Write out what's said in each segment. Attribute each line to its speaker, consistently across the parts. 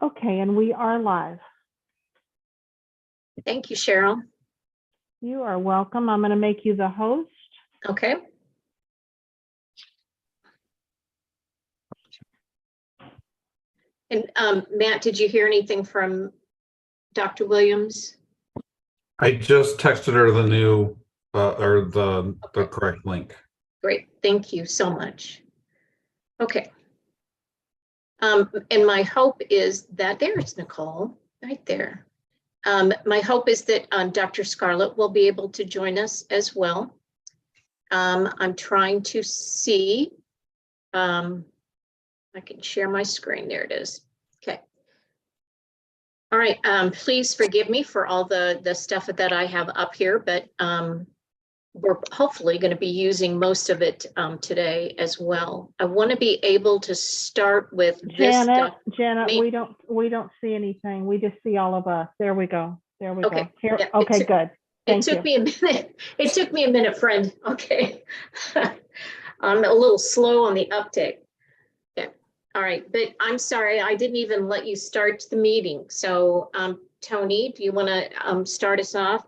Speaker 1: Okay, and we are live.
Speaker 2: Thank you, Cheryl.
Speaker 1: You are welcome. I'm going to make you the host.
Speaker 2: Okay. And Matt, did you hear anything from Dr. Williams?
Speaker 3: I just texted her the new or the correct link.
Speaker 2: Great, thank you so much. Okay. And my hope is that there's Nicole right there. My hope is that Dr. Scarlett will be able to join us as well. I'm trying to see. I can share my screen. There it is. Okay. All right. Please forgive me for all the stuff that I have up here, but we're hopefully going to be using most of it today as well. I want to be able to start with this stuff.
Speaker 1: Janet, we don't see anything. We just see all of us. There we go. There we go. Here.
Speaker 2: Yeah,
Speaker 1: okay, good. Thank you.
Speaker 2: It took me a minute. It took me a minute, friend. Okay. I'm a little slow on the uptake. Okay. All right. But I'm sorry, I didn't even let you start the meeting. So Tony, do you want to start us off?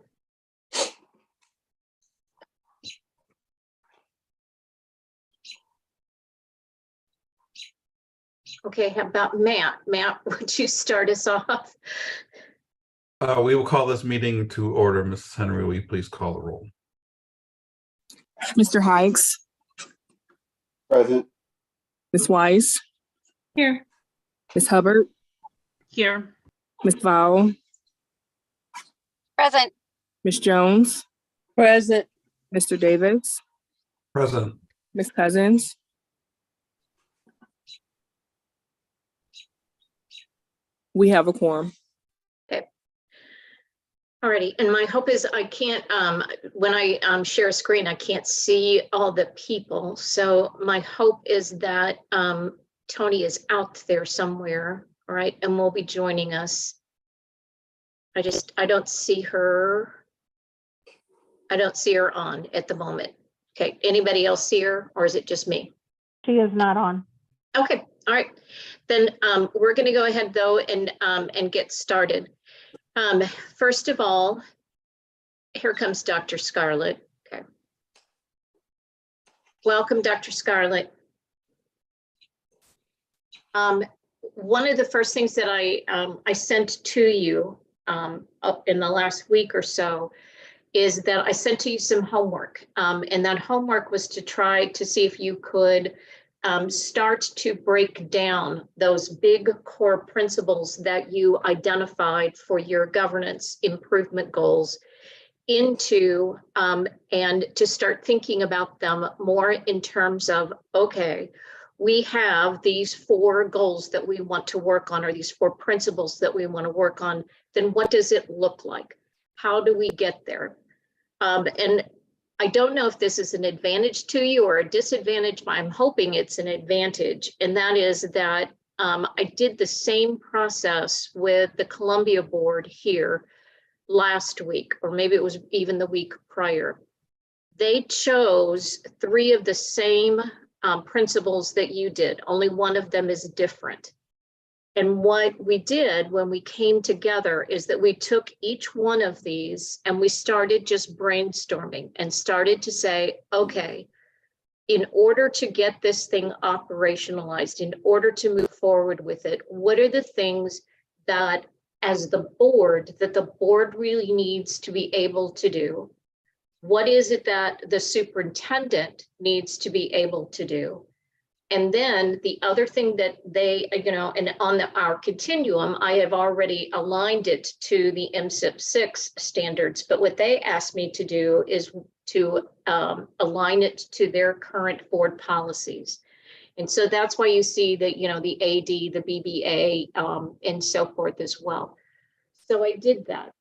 Speaker 2: Okay, how about Matt? Matt, would you start us off?
Speaker 3: We will call this meeting to order. Mrs. Henry, will you please call the roll?
Speaker 4: Mr. Hikes.
Speaker 5: Present.
Speaker 4: Ms. Weiss.
Speaker 6: Here.
Speaker 4: Ms. Hubbard.
Speaker 6: Here.
Speaker 4: Ms. Vowell.
Speaker 7: Present.
Speaker 4: Ms. Jones.
Speaker 6: Present.
Speaker 4: Mr. Davis.
Speaker 3: Present.
Speaker 4: Ms. Cousins. We have a quorum.
Speaker 2: Alrighty, and my hope is I can't, when I share a screen, I can't see all the people. So my hope is that Tony is out there somewhere, all right, and will be joining us. I don't see her. I don't see her on at the moment. Okay, anybody else see her, or is it just me?
Speaker 1: She is not on.
Speaker 2: Okay, all right. Then we're gonna go ahead though and get started. First of all, here comes Dr. Scarlett. Okay. Welcome, Dr. Scarlett. One of the first things that I sent to you up in the last week or so is that I sent to you some homework. And that homework was to try to see if you could start to break down those big core principles that you identified for your governance improvement goals into and to start thinking about them more in terms of, okay, we have these 4 goals that we want to work on, or these 4 principles that we want to work on, then what does it look like? How do we get there? And I don't know if this is an advantage to you or a disadvantage, but I'm hoping it's an advantage. And that is that I did the same process with the Columbia board here last week, or maybe it was even the week prior. They chose 3 of the same principles that you did. Only one of them is different. And what we did when we came together is that we took each one of these and we started just brainstorming and started to say, okay, in order to get this thing operationalized, in order to move forward with it, what are the things that as the board, that the board really needs to be able to do? What is it that the superintendent needs to be able to do? And then the other thing that they, and on our continuum, I have already aligned it to the MSIP 6 standards, but what they asked me to do is to align it to their current board policies. And so that's why you see that, the AD, the BBA, and so forth as well. So I did that.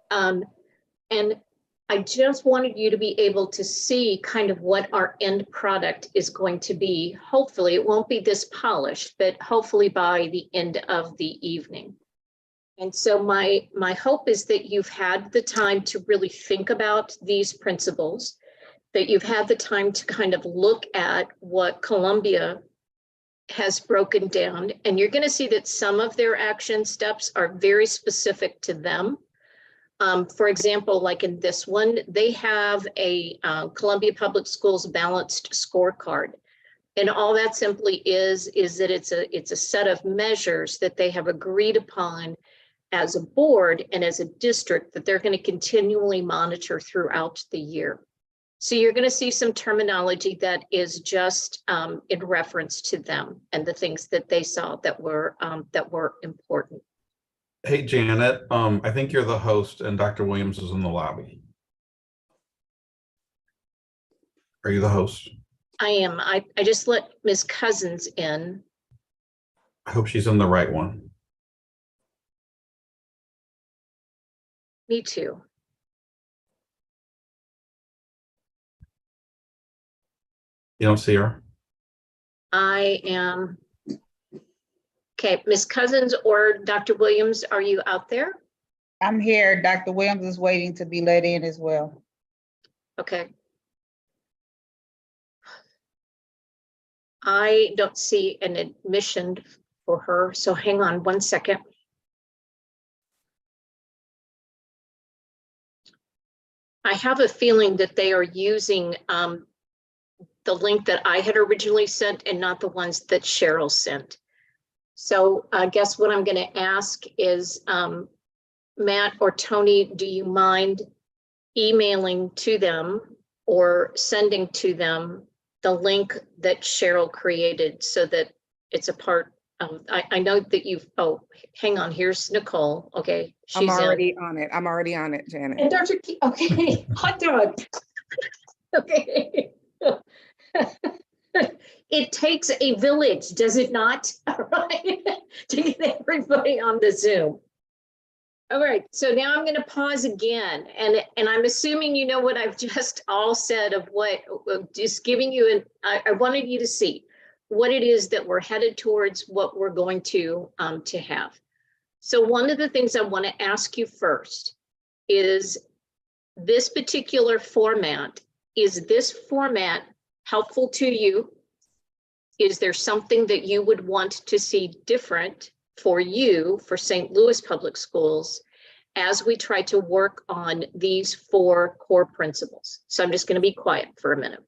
Speaker 2: And I just wanted you to be able to see kind of what our end product is going to be. Hopefully it won't be this polished, but hopefully by the end of the evening. And so my hope is that you've had the time to really think about these principles, that you've had the time to kind of look at what Columbia has broken down, and you're going to see that some of their action steps are very specific to them. For example, like in this one, they have a Columbia Public Schools balanced scorecard. And all that simply is that it's a set of measures that they have agreed upon as a board and as a district that they're going to continually monitor throughout the year. So you're going to see some terminology that is just in reference to them and the things that they saw that were important.
Speaker 3: Hey, Janet, I think you're the host and Dr. Williams is in the lobby. Are you the host?
Speaker 2: I am. I just let Ms. Cousins in.
Speaker 3: I hope she's in the right one.
Speaker 2: Me too.
Speaker 3: You don't see her?
Speaker 2: I am. Okay, Ms. Cousins or Dr. Williams, are you out there?
Speaker 7: I'm here. Dr. Williams is waiting to be let in as well.
Speaker 2: Okay. I don't see an admission for her, so hang on one second. I have a feeling that they are using the link that I had originally sent and not the ones that Cheryl sent. So I guess what I'm going to ask is, Matt or Tony, do you mind emailing to them or sending to them the link that Cheryl created so that it's a part of, I know that you've, oh, hang on, here's Nicole. Okay.
Speaker 8: I'm
Speaker 2: She's
Speaker 8: already on it. I'm already on it, Janet.
Speaker 2: And Dr. Okay, hot dog. Okay. It takes a village, does it not? All right, to get everybody on the Zoom. All right, so now I'm going to pause again, and I'm assuming you know what I've just all said of what, just giving you I wanted you to see what it is that we're headed towards, what we're going to have. So one of the things I want to ask you first is this particular format. Is this format helpful to you? Is there something that you would want to see different for you, for St. Louis Public Schools, as we try to work on these 4 core principles? So I'm just going to be quiet for a minute.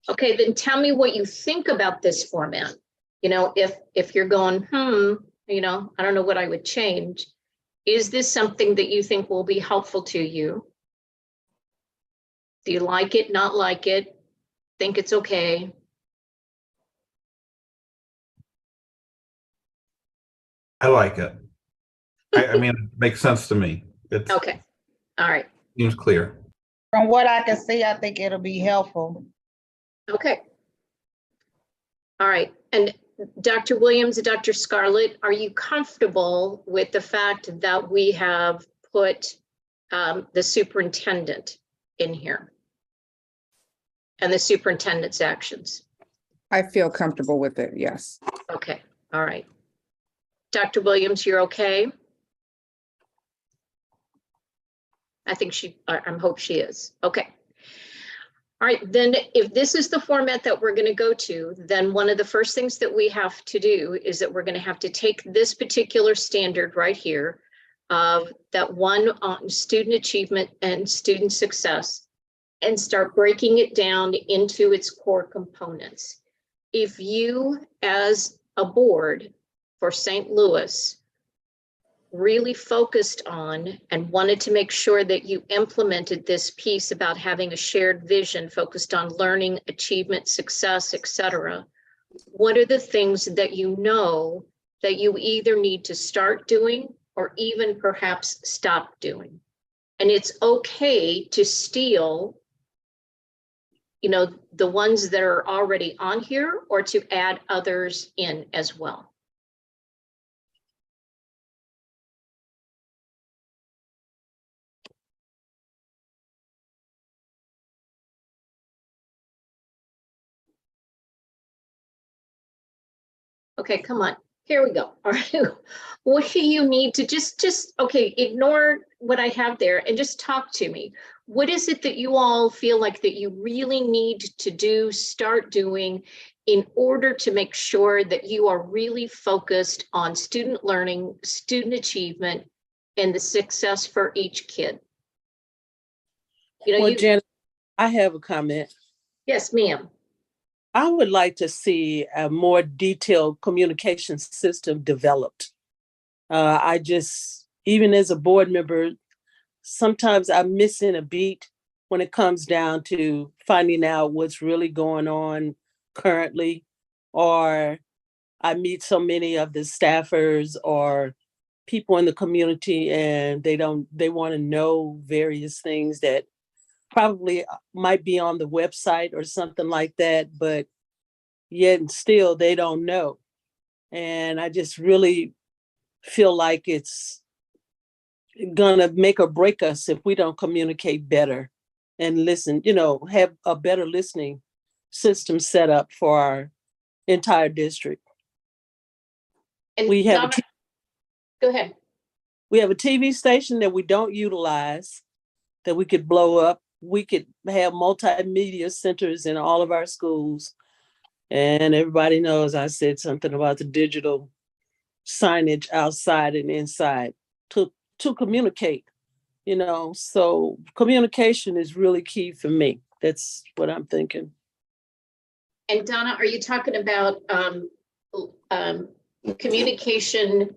Speaker 2: Okay, then tell me what you think about this format. You know, if you're going, you know, I don't know what I would change. Is this something that you think will be helpful to you? Do you like it, not like it? Think it's okay?
Speaker 3: I like it. I mean, it makes sense to me. It's
Speaker 2: Okay, all right,
Speaker 3: seems clear.
Speaker 7: From what I can see, I think it'll be helpful.
Speaker 2: okay. All right, and Dr. Williams and Dr. Scarlett, are you comfortable with the fact that we have put the superintendent in here and the superintendent's actions?
Speaker 8: I feel comfortable with it, yes.
Speaker 2: Okay, all right. Dr. Williams, you're okay? I think I hope she is. Okay. All right, then if this is the format that we're going to go to, then one of the first things that we have to do is that we're going to have to take this particular standard right here, that one on student achievement and student success, and start breaking it down into its core components. If you, as a board for St. Louis, really focused on and wanted to make sure that you implemented this piece about having a shared vision focused on learning, achievement, success, etc., what are the things that you know that you either need to start doing or even perhaps stop doing? And it's okay to steal, you know, the ones that are already on here or to add others in as well. Okay, come on. Here we go. All right. What do you need to okay, ignore what I have there and just talk to me. What is it that you all feel like that you really need to do, start doing in order to make sure that you are really focused on student learning, student achievement, and the success for each kid? You know,
Speaker 6: Well, Janet, I have a comment.
Speaker 2: yes, ma'am.
Speaker 6: I would like to see a more detailed communication system developed. Even as a board member, sometimes I'm missing a beat when it comes down to finding out what's really going on currently, or I meet so many of the staffers or people in the community and they want to know various things that probably might be on the website or something like that, but yet and still they don't know. And I just really feel like it's gonna make or break us if we don't communicate better and listen, have a better listening system set up for our entire district.
Speaker 2: And
Speaker 6: We have
Speaker 2: Donna, go ahead.
Speaker 6: we have a TV station that we don't utilize that we could blow up. We could have multimedia centers in all of our schools. And everybody knows I said something about the digital signage outside and inside to communicate, so communication is really key for me. That's what I'm thinking.
Speaker 2: And Donna, are you talking about communication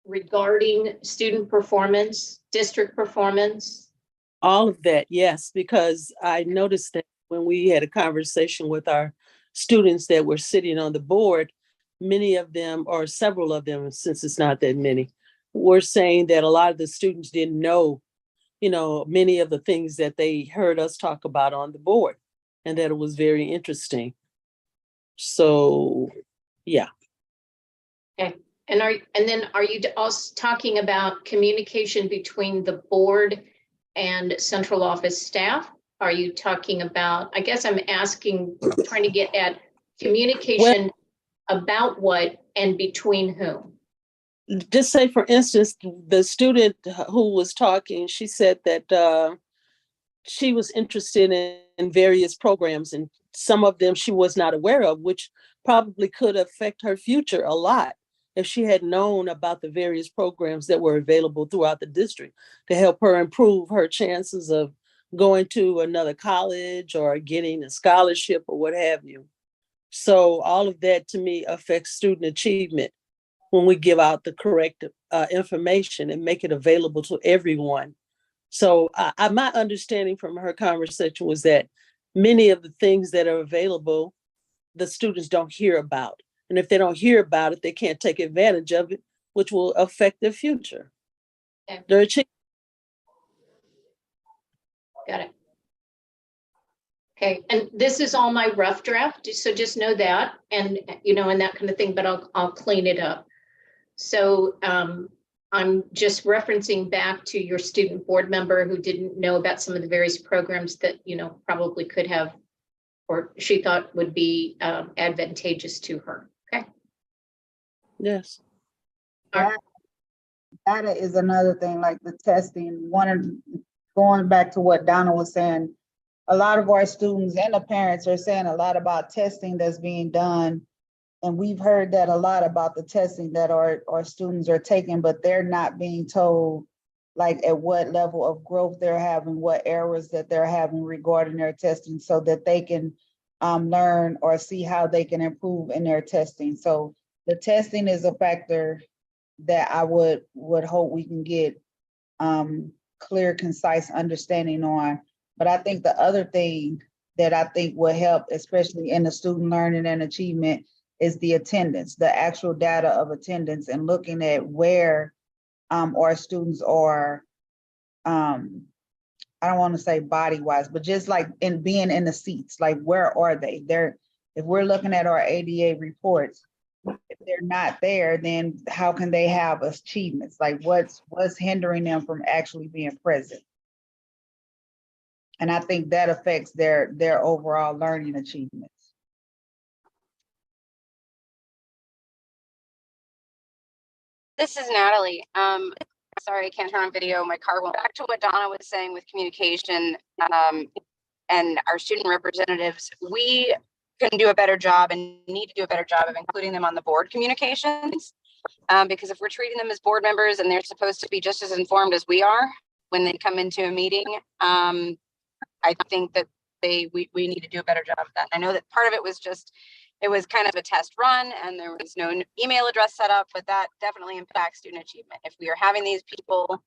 Speaker 2: regarding student performance, district performance?
Speaker 6: All of that, yes, because I noticed that when we had a conversation with our students that were sitting on the board, many of them, or several of them, since it's not that many, were saying that a lot of the students didn't know, many of the things that they heard us talk about on the board, and that it was very interesting. So, yeah.
Speaker 2: Okay. And then are you also talking about communication between the board and central office staff? Are you talking about, I guess I'm trying to get at communication about what and between whom?
Speaker 6: Just say, for instance, the student who was talking, she said that she was interested in various programs, and some of them she was not aware of, which probably could affect her future a lot if she had known about the various programs that were available throughout the district to help her improve her chances of going to another college or getting a scholarship or what have you. So all of that to me affects student achievement when we give out the correct information and make it available to everyone. So my understanding from her conversation was that many of the things that are available, the students don't hear about. And if they don't hear about it, they can't take advantage of it, which will affect their future.
Speaker 2: Okay.
Speaker 6: Their achievement.
Speaker 2: Got it. Okay, and this is all my rough draft, so just know that, and and that kind of thing, but I'll clean it up. So I'm just referencing back to your student board member who didn't know about some of the various programs that probably could have, or she thought would be advantageous to her. Okay.
Speaker 6: Yes.
Speaker 7: Data is another thing, like the testing. Going back to what Donna was saying, a lot of our students and the parents are saying a lot about testing that's being done. And we've heard that a lot about the testing that our students are taking, but they're not being told like at what level of growth they're having, what errors that they're having regarding their testing, so that they can learn or see how they can improve in their testing. So the testing is a factor that I would hope we can get clear, concise understanding on. But I think the other thing that I think will help, especially in the student learning and achievement, is the attendance, the actual data of attendance, and looking at where our students are, I don't want to say body wise, but just like in being in the seats, like where are they? If we're looking at our ADA reports, if they're not there, then how can they have achievements? Like what's hindering them from actually being present? And I think that affects their overall learning achievements.
Speaker 9: This is Natalie. Sorry, I can't turn on video. My car went back to what Donna was saying with communication, and our student representatives. We can do a better job and need to do a better job of including them on the board communications. Because if we're treating them as board members and they're supposed to be just as informed as we are when they come into a meeting, I think that we need to do a better job of that. I know that part of it was just, it was kind of a test run and there was no email address set up, but that definitely impacts student achievement. If we are having these people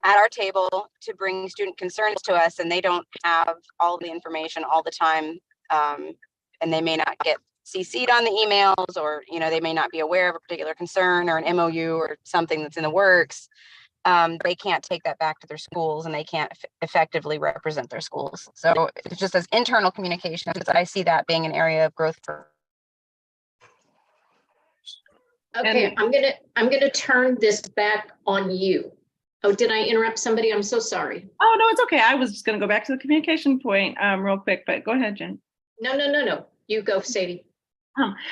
Speaker 9: at our table to bring student concerns to us and they don't have all the information all the time, and they may not get CC'd on the emails, or they may not be aware of a particular concern or an MOU or something that's in the works, they can't take that back to their schools and they can't effectively represent their schools. So it's just as internal communications, I see that being an area of growth for.
Speaker 2: Okay, I'm gonna turn this back on you. Oh, did I interrupt somebody? I'm so sorry.
Speaker 10: Oh, no, it's okay. I was just going to go back to the communication point real quick, but go ahead, Jen.
Speaker 2: No. You go, Sadie.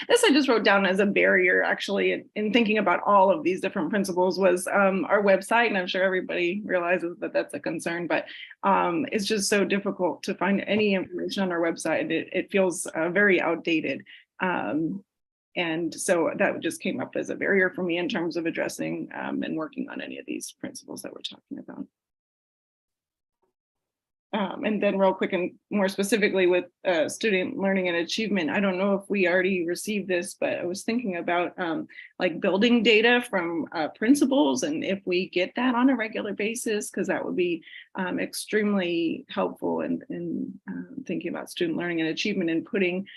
Speaker 10: This I just wrote down as a barrier, actually, in thinking about all of these different principles was our website, and I'm sure everybody realizes that that's a concern, but it's just so difficult to find any information on our website. It feels very outdated. And so that just came up as a barrier for me in terms of addressing and working on any of these principles that we're talking about. And then real quick and more specifically with student learning and achievement, I don't know if we already received this, but I was thinking about like building data from principals, and if we get that on a regular basis, because that would be extremely helpful in thinking about student learning and achievement and putting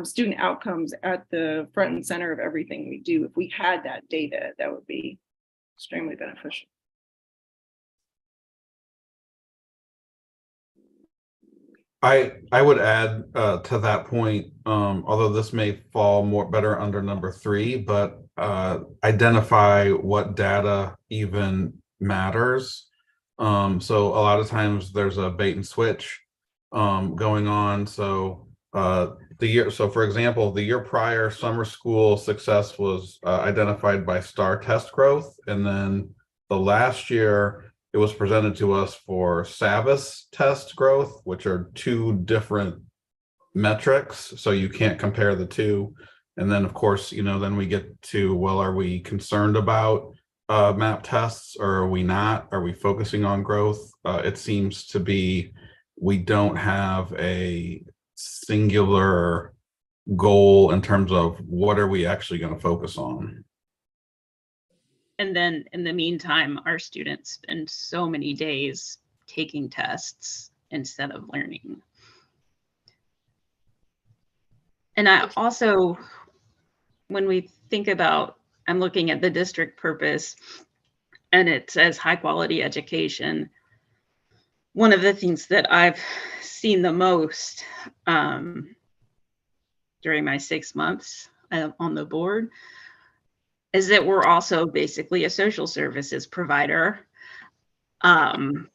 Speaker 10: student outcomes at the front and center of everything we do. If we had that data, that would be extremely beneficial.
Speaker 3: I would add to that point, although this may fall more better under number 3, but identify what data even matters. So a lot of times there's a bait and switch going on. So for example, the year prior, summer school success was identified by STAR test growth, and then the last year it was presented to us for SAVIS test growth, which are 2 different metrics, so you can't compare the 2. And then, of course, then we get to, well, are we concerned about MAP tests, or are we not? Are we focusing on growth? It seems to be we don't have a singular goal in terms of what are we actually going to focus on.
Speaker 11: And then in the meantime, our students spend so many days taking tests instead of learning. And I also, when we think about, I'm looking at the district purpose and it says high quality education. One of the things that I've seen the most during my 6 months on the board is that we're also basically a social services provider. And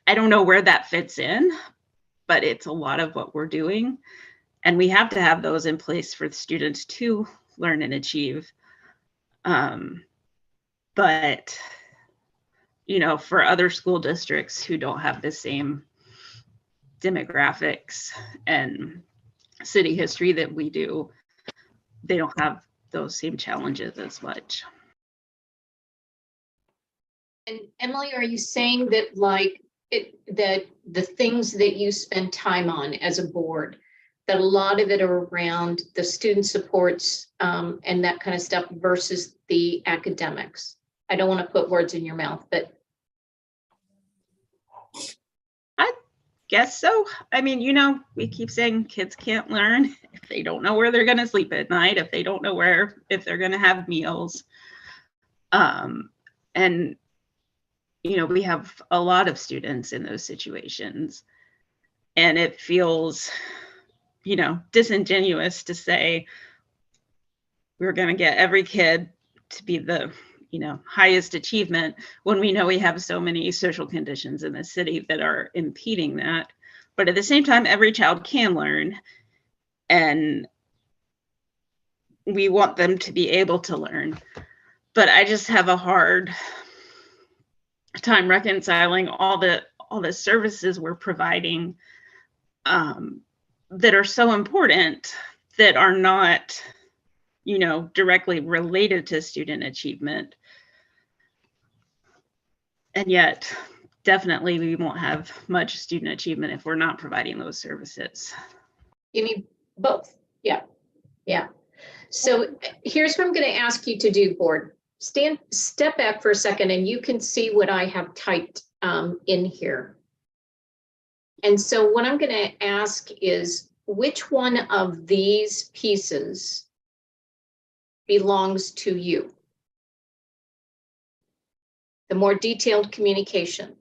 Speaker 11: I don't know where that fits in, but it's a lot of what we're doing. And we have to have those in place for the students to learn and achieve. But, for other school districts who don't have the same demographics and city history that we do, they don't have those same challenges as much.
Speaker 2: And Emily, are you saying that that the things that you spend time on as a board, that a lot of it are around the student supports and that kind of stuff versus the academics? I don't want to put words in your mouth, but
Speaker 11: I guess so. I mean, we keep saying kids can't learn if they don't know where they're going to sleep at night, if they don't know if they're going to have meals. And, we have a lot of students in those situations. And it feels, disingenuous to say we're going to get every kid to be the, highest achievement when we know we have so many social conditions in the city that are impeding that. But at the same time, every child can learn, and we want them to be able to learn. but I just have a hard time reconciling all the services we're providing that are so important that are not, you know, directly related to student achievement. And yet, definitely we won't have much student achievement if we're not providing those services.
Speaker 2: You need both. Yeah. Yeah. So here's what I'm going to ask you to do, board. Step back for a second and you can see what I have typed in here. And so what I'm going to ask is, which one of these pieces belongs to you? The more detailed communication,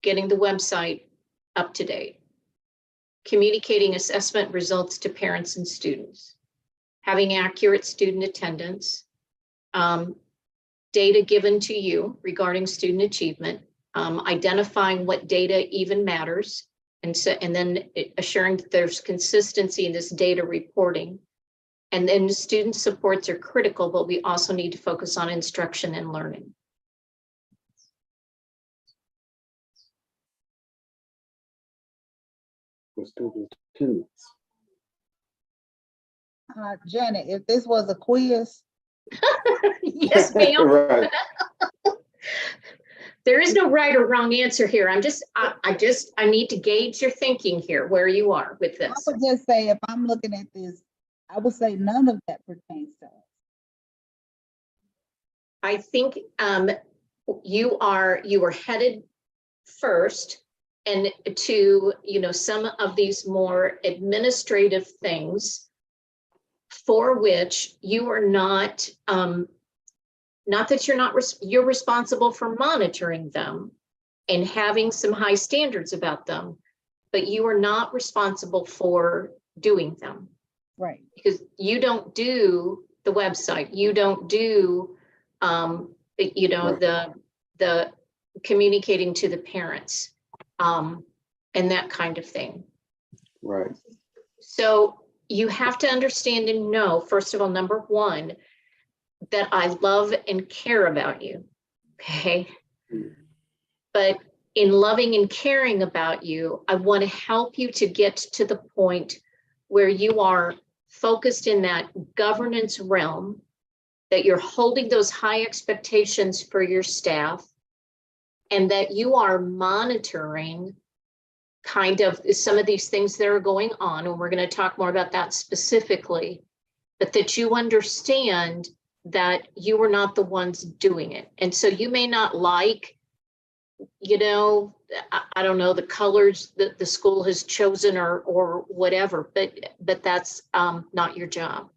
Speaker 2: getting the website up to date, communicating assessment results to parents and students, having accurate student attendance, data given to you regarding student achievement, identifying what data even matters, and then assuring that there's consistency in this data reporting. And then student supports are critical, but we also need to focus on instruction and learning.
Speaker 5: For student attendance.
Speaker 7: Janet, if this was a quiz,
Speaker 2: Yes, ma'am.
Speaker 5: Right.
Speaker 2: There is no right or wrong answer here. I need to gauge your thinking here, where you are with
Speaker 7: I
Speaker 2: this.
Speaker 7: would just say, if I'm looking at this, I would say none of that pertains to us.
Speaker 2: I think you were headed first and to, you know, some of these more administrative things for which you are not that you're responsible for monitoring them and having some high standards about them, but you are not responsible for doing them.
Speaker 7: Right.
Speaker 2: Because you don't do the website, you don't do, you know,
Speaker 5: Right.
Speaker 2: the communicating to the parents, and that kind of thing.
Speaker 5: Right.
Speaker 2: So you have to understand and know, first of all, number one, that I love and care about you, okay? But in loving and caring about you, I want to help you to get to the point where you are focused in that governance realm, that you're holding those high expectations for your staff, and that you are monitoring kind of some of these things that are going on. And we're going to talk more about that specifically, but that you understand that you are not the ones doing it. And so you may not like, you know, I don't know, the colors that the school has chosen or whatever, but that's not your job.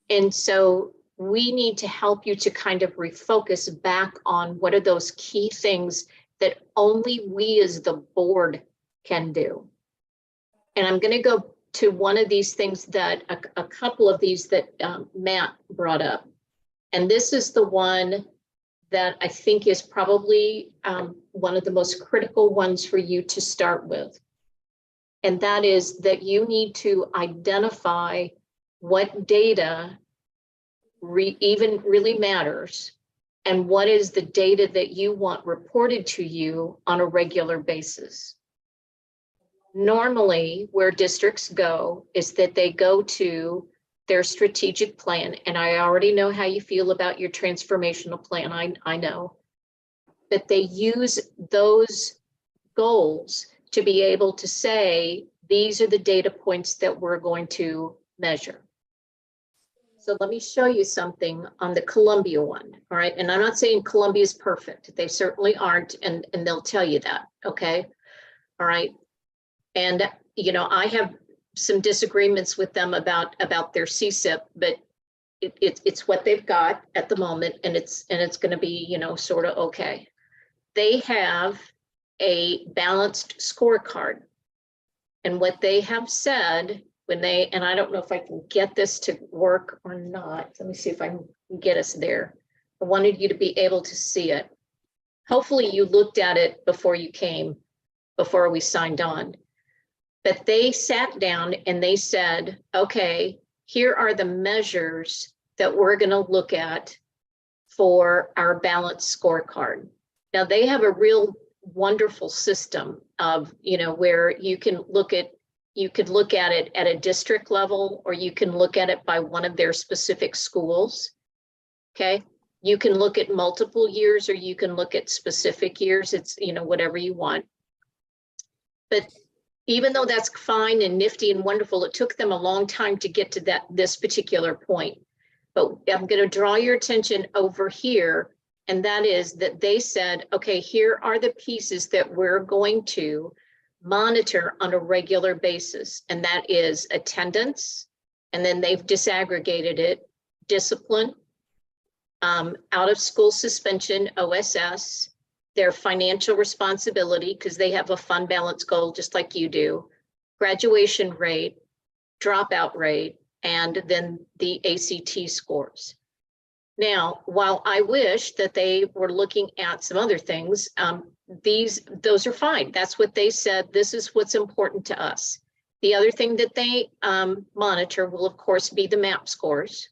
Speaker 2: And so we need to help you to kind of refocus back on what are those key things that only we as the board can do. And I'm going to go to one of these things that a couple of these that Matt brought up. And this is the one that I think is probably one of the most critical ones for you to start with. And that is that you need to identify what data even really matters and what is the data that you want reported to you on a regular basis. Normally, where districts go is that they go to their strategic plan. And I already know how you feel about your transformational plan. I know. But they use those goals to be able to say, these are the data points that we're going to measure. So let me show you something on the Columbia one, all right? And I'm not saying Columbia is perfect. They certainly aren't, and they'll tell you that, okay? All right. And, you know, I have some disagreements with them about their CSIP, but it's what they've got at the moment, and it's going to be, you know, sort of okay. They have a balanced scorecard, and what they have said when they, and I don't know if I can get this to work or not. Let me see if I can get us there. I wanted you to be able to see it. Hopefully you looked at it before you came, before we signed on. But they sat down and they said, okay, here are the measures that we're going to look at for our balanced scorecard. Now, they have a real wonderful system of, where you can look at it at a district level, or you can look at it by one of their specific schools. Okay. You can look at multiple years, or you can look at specific years. It's, whatever you want. But even though that's fine and nifty and wonderful, it took them a long time to get to this particular point. But I'm going to draw your attention over here. And that is that they said, okay, here are the pieces that we're going to monitor on a regular basis. And that is attendance. And then they've disaggregated it, discipline, out of school suspension, OSS, their financial responsibility, because they have a fund balance goal just like you do, graduation rate, dropout rate, and then the ACT scores. Now, while I wish that they were looking at some other things, those are fine. That's what they said. This is what's important to us. The other thing that they monitor will, of course, be the MAP scores,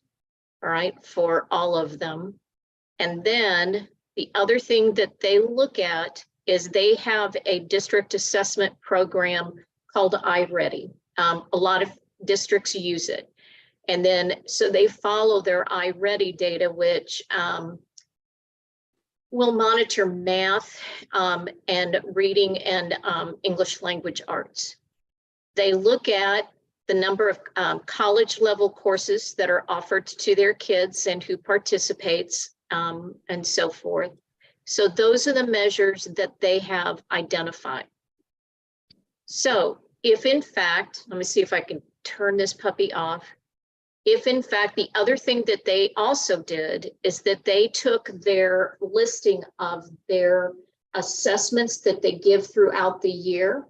Speaker 2: all right, for all of them. And then the other thing that they look at is they have a district assessment program called iReady. A lot of districts use it. And then, so they follow their iReady data, which will monitor math and reading and English language arts. They look at the number of college level courses that are offered to their kids and who participates and so forth. So those are the measures that they have identified. So if in fact, let me see if I can turn this puppy off. If in fact, the other thing that they also did is that they took their listing of their assessments that they give throughout the year.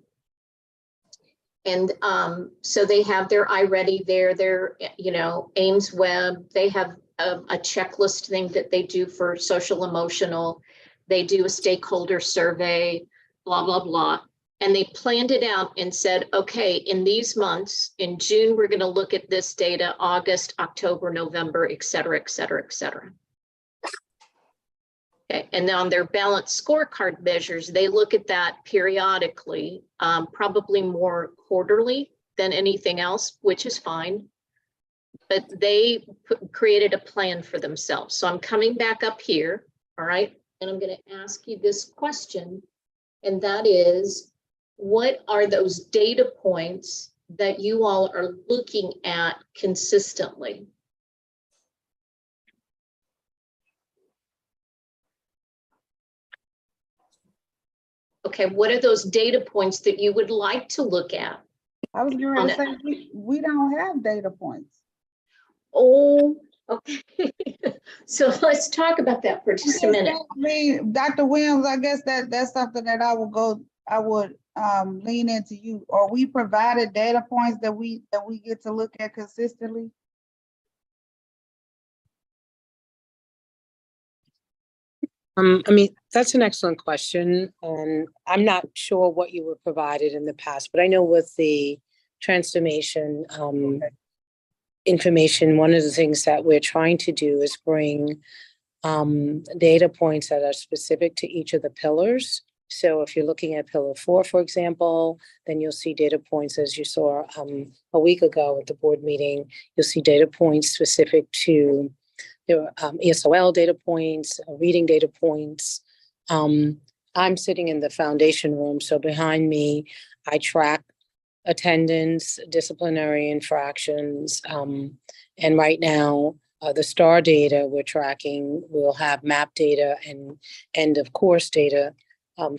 Speaker 2: And so they have their iReady there, their, Ames Web, they have a checklist thing that they do for social emotional. They do a stakeholder survey, blah, blah, blah. And they planned it out and said, okay, in these months, in June, we're going to look at this data, August, October, November, et cetera, et cetera, et cetera. Okay. And on their balanced scorecard measures, they look at that periodically, probably more quarterly than anything else, which is fine. But they created a plan for themselves. So I'm coming back up here, all right? And I'm going to ask you this question, and that is, what are those data points that you all are looking at consistently? Okay, what are those data points that you would like to look at?
Speaker 7: I was going to say, we don't have data points.
Speaker 2: Oh, okay. So let's talk about that for just a minute.
Speaker 7: I mean, Dr. Williams, I guess that's something that I would lean into you. Are we provided data points that we get to look at consistently?
Speaker 12: I mean, that's an excellent question. And I'm not sure what you were provided in the past, but I know with the transformation information, one of the things that we're trying to do is bring data points that are specific to each of the pillars. So if you're looking at pillar 4, for example, then you'll see data points, as you saw a week ago at the board meeting. You'll see data points specific to there are ESOL data points, reading data points. I'm sitting in the foundation room, so behind me, I track attendance, disciplinary infractions, and right now, the STAR data we're tracking, we'll have MAP data and end of course data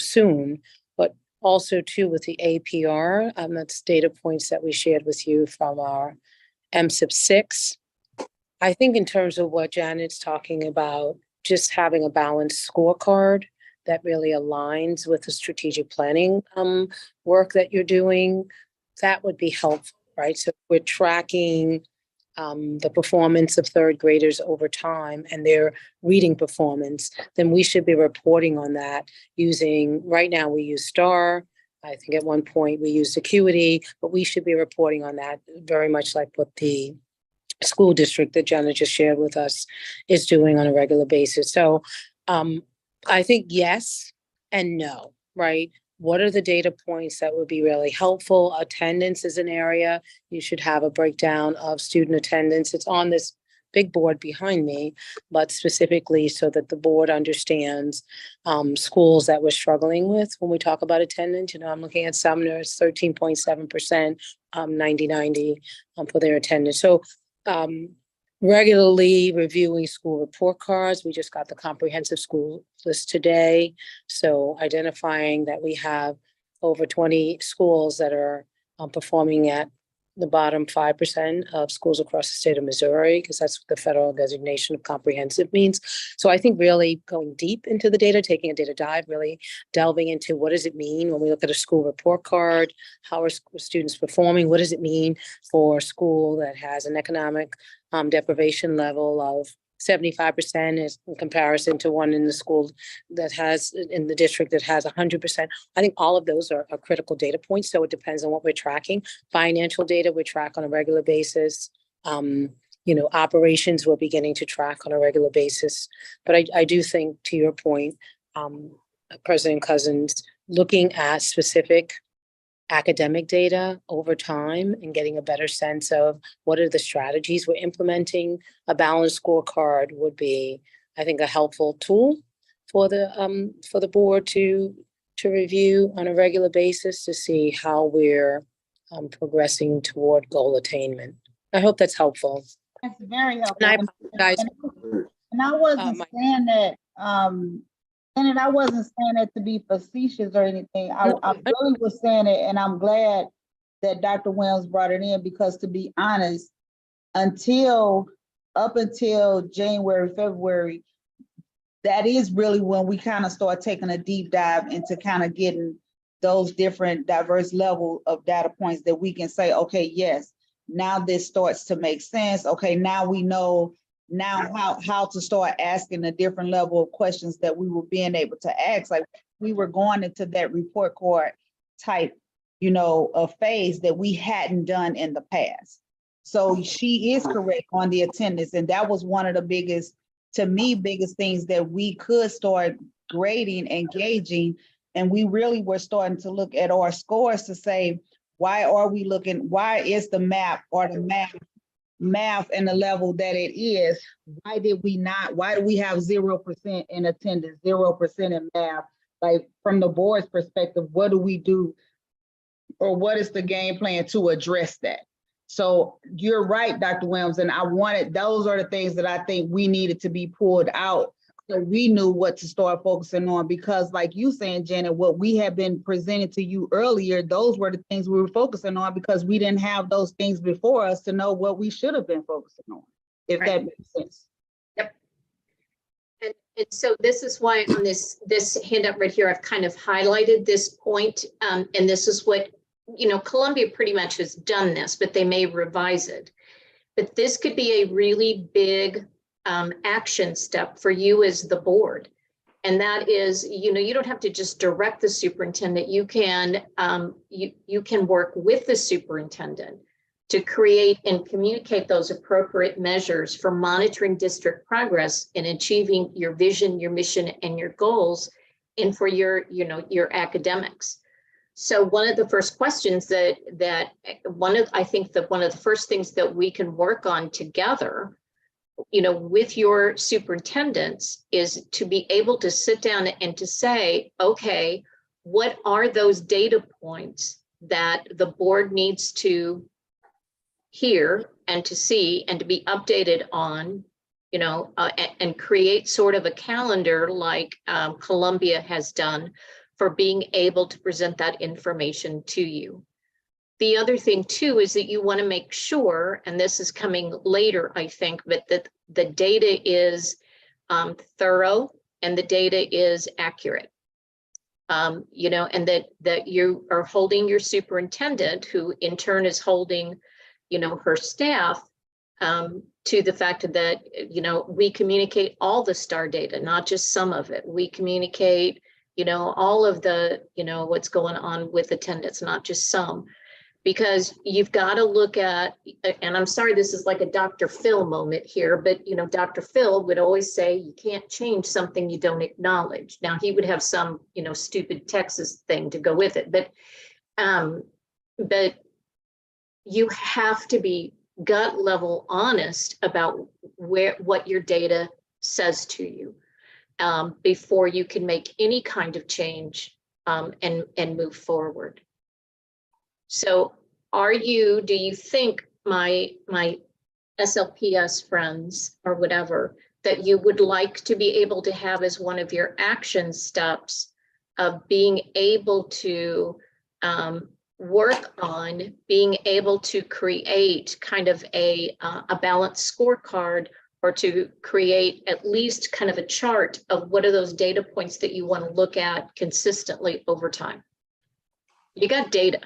Speaker 12: soon, but also too with the APR, that's data points that we shared with you from our MSIP 6. I think in terms of what Janet's talking about, just having a balanced scorecard that really aligns with the strategic planning work that you're doing, that would be helpful, right? So we're tracking the performance of third graders over time and their reading performance, then we should be reporting on that using, right now we use STAR. I think at one point we used Acuity, but we should be reporting on that very much like what the school district that Jenna just shared with us is doing on a regular basis. So I think yes and no, right? What are the data points that would be really helpful? Attendance is an area. You should have a breakdown of student attendance. It's on this big board behind me, but specifically so that the board understands schools that we're struggling with when we talk about attendance. You know, I'm looking at Sumner, it's 13.7%, 90/90 for their attendance. So regularly reviewing school report cards. We just got the comprehensive school list today. So identifying that we have over 20 schools that are performing at the bottom 5% of schools across the state of Missouri, because that's what the federal designation of comprehensive means. So I think really going deep into the data, taking a data dive, really delving into what does it mean when we look at a school report card, how are students performing, what does it mean for a school that has an economic deprivation level of 75% is in comparison to one in the school that has, in the district that has 100%. I think all of those are critical data points. So it depends on what we're tracking. Financial data we track on a regular basis. You know, operations we're beginning to track on a regular basis. But I do think, to your point, President Cousins, looking at specific academic data over time and getting a better sense of what are the strategies we're implementing. A balanced scorecard would be, I think, a helpful tool for the board to review on a regular basis to see how we're progressing toward goal attainment. I hope that's helpful.
Speaker 7: That's very helpful.
Speaker 12: And I apologize.
Speaker 7: And I wasn't saying that, and I wasn't saying that to be facetious or anything. I really was saying it, and I'm glad that Dr. Williams brought it in, because to be honest, up until January, February, that is really when we kind of start taking a deep dive into kind of getting those different diverse level of data points that we can say, okay, yes, now this starts to make sense. Okay, now we know now how to start asking a different level of questions that we were being able to ask. Like we were going into that report card type, you know, a phase that we hadn't done in the past. So she is correct on the attendance. And that was one of the biggest things that we could start grading and gauging. And we really were starting to look at our scores to say, why is the map or the math and the level that it is, why do we have 0% in attendance, 0% in math? Like from the board's perspective, what do we do, or what is the game plan to address that? So you're right, Dr. Williams, and those are the things that I think we needed to be pulled out so we knew what to start focusing on, because like you saying, Janet, what we have been presented to you earlier, those were the things we were focusing on because we didn't have those things before us to know what we should have been focusing on, if that makes sense.
Speaker 2: Yep. And so this is why on this handout right here, I've kind of highlighted this point, and this is what, you know, Columbia pretty much has done this, but they may revise it. But this could be a really big action step for you as the board. And that is, you know, you don't have to just direct the superintendent. You can you can work with the superintendent to create and communicate those appropriate measures for monitoring district progress in achieving your vision, your mission, and your goals, and for your, you know, your academics. So one of the first questions I think that one of the first things that we can work on together, you know, with your superintendents, is to be able to sit down and to say, okay, what are those data points that the board needs to hear and to see and to be updated on, you know, and create sort of a calendar like Columbia has done for being able to present that information to you. The other thing too is that you want to make sure, and this is coming later, I think, but that the data is thorough and the data is accurate. You know, and that you are holding your superintendent, who in turn is holding, you know, her staff, to the fact that, you know, we communicate all the STAR data, not just some of it. We communicate, you know, all of the, you know, what's going on with attendance, not just some. Because you've got to look at, and I'm sorry, this is like a Dr. Phil moment here, but you know, Dr. Phil would always say, you can't change something you don't acknowledge. Now he would have some, you know, stupid Texas thing to go with it, but you have to be gut level honest about what your data says to you before you can make any kind of change and move forward. So do you think my SLPS friends or whatever, that you would like to be able to have as one of your action steps of being able to work on being able to create kind of a balanced scorecard, or to create at least kind of a chart of what are those data points that you want to look at consistently over time? You got data.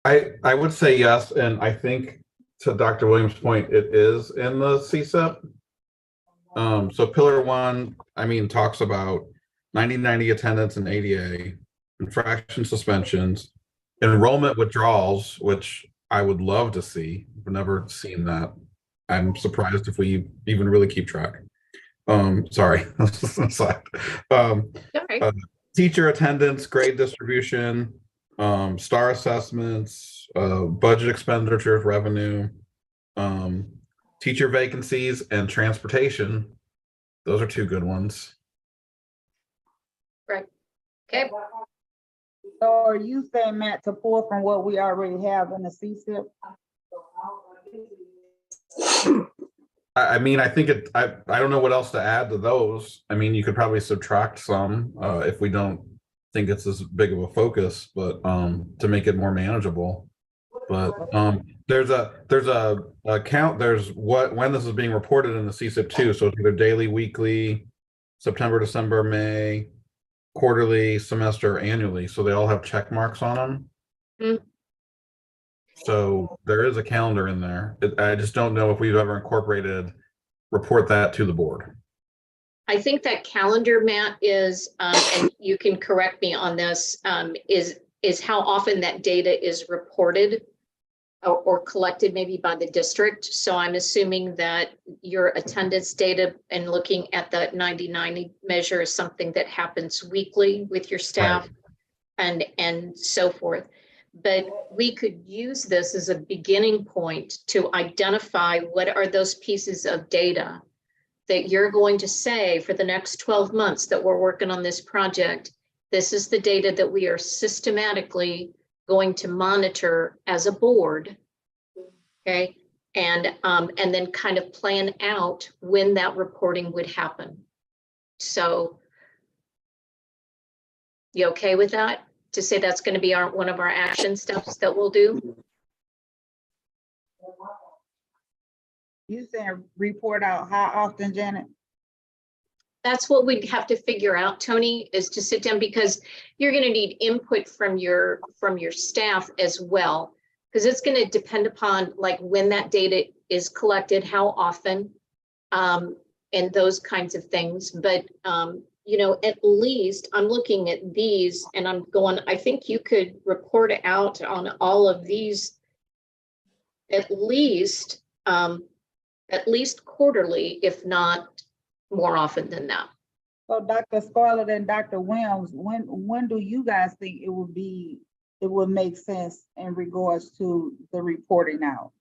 Speaker 3: I would say yes, and I think to Dr. Williams' point, it is in the CSEP. So pillar 1, I mean, talks about 90/90 attendance and ADA, infraction suspensions, enrollment withdrawals, which I would love to see. I've never seen that. I'm surprised if we even really keep track. Sorry. Teacher attendance, grade distribution, star assessments, budget expenditures, revenue, teacher vacancies, and transportation. Those are 2 good ones.
Speaker 2: Right. Okay.
Speaker 7: So are you saying, Matt, to pull from what we already have in the CSIP?
Speaker 3: I mean, I think I don't know what else to add to those. I mean, you could probably subtract some if we don't think it's as big of a focus, but to make it more manageable. But there's a count. There's when this is being reported in the CSIP too. So it's either daily, weekly, September, December, May, quarterly, semester, annually. So they all have check marks on them.
Speaker 2: Mm.
Speaker 3: So there is a calendar in there. I just don't know if we've ever report that to the board.
Speaker 2: I think that calendar, Matt, is, and you can correct me on this, is how often that data is reported or collected maybe by the district. So I'm assuming that your attendance data and looking at the 90/90 measure is something that happens weekly with your staff, right, and so forth. But we could use this as a beginning point to identify what are those pieces of data that you're going to say for the next 12 months that we're working on this project. This is the data that we are systematically going to monitor as a board, okay? And then kind of plan out when that reporting would happen. So you okay with that? To say that's going to be one of our action steps that we'll do?
Speaker 7: You saying report out how often, Janet?
Speaker 2: That's what we'd have to figure out, Tony, is to sit down, because you're going to need input from your staff as well, because it's going to depend upon like when that data is collected, how often, and those kinds of things. But you know, at least I'm looking at these and I'm going, I think you could report out on all of these at least quarterly, if not more often than that.
Speaker 7: So Dr. Scarlett and Dr. Williams, when do you guys think it would make sense in regards to the reporting out?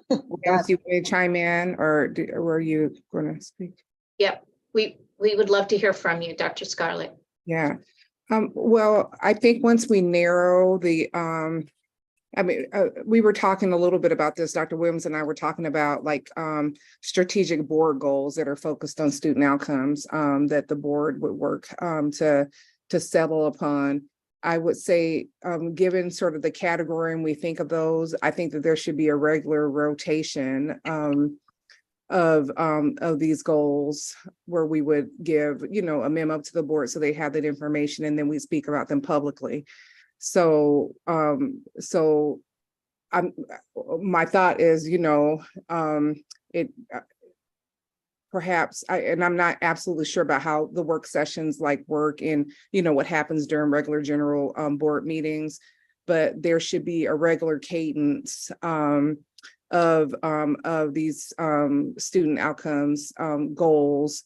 Speaker 8: Williams, you want to chime in, or were you going to speak?
Speaker 2: Yep, we would love to hear from you, Dr. Scarlett.
Speaker 8: Yeah. Well, I think once we narrow the, we were talking a little bit about this, Dr. Williams and I were talking about like strategic board goals that are focused on student outcomes that the board would work to settle upon. I would say, given sort of the category and we think of those, I think that there should be a regular rotation of these goals where we would give, you know, a memo to the board so they have that information and then we speak about them publicly. So, my thought is, you know, perhaps, and I'm not absolutely sure about how the work sessions like work and, what happens during regular general board meetings, but there should be a regular cadence of these student outcomes goals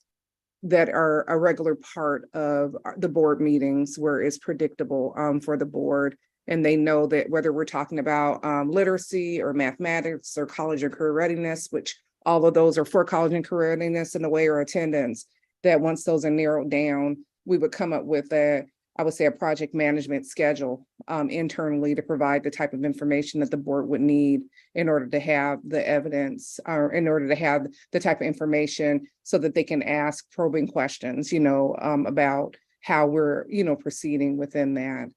Speaker 8: that are a regular part of the board meetings where it's predictable for the board. And they know that whether we're talking about literacy or mathematics or college and career readiness, which all of those are for college and career readiness in a way, or attendance, that once those are narrowed down, we would come up with a project management schedule internally to provide the type of information that the board would need in order to have the evidence, or in order to have the type of information so that they can ask probing questions, about how we're, proceeding within that.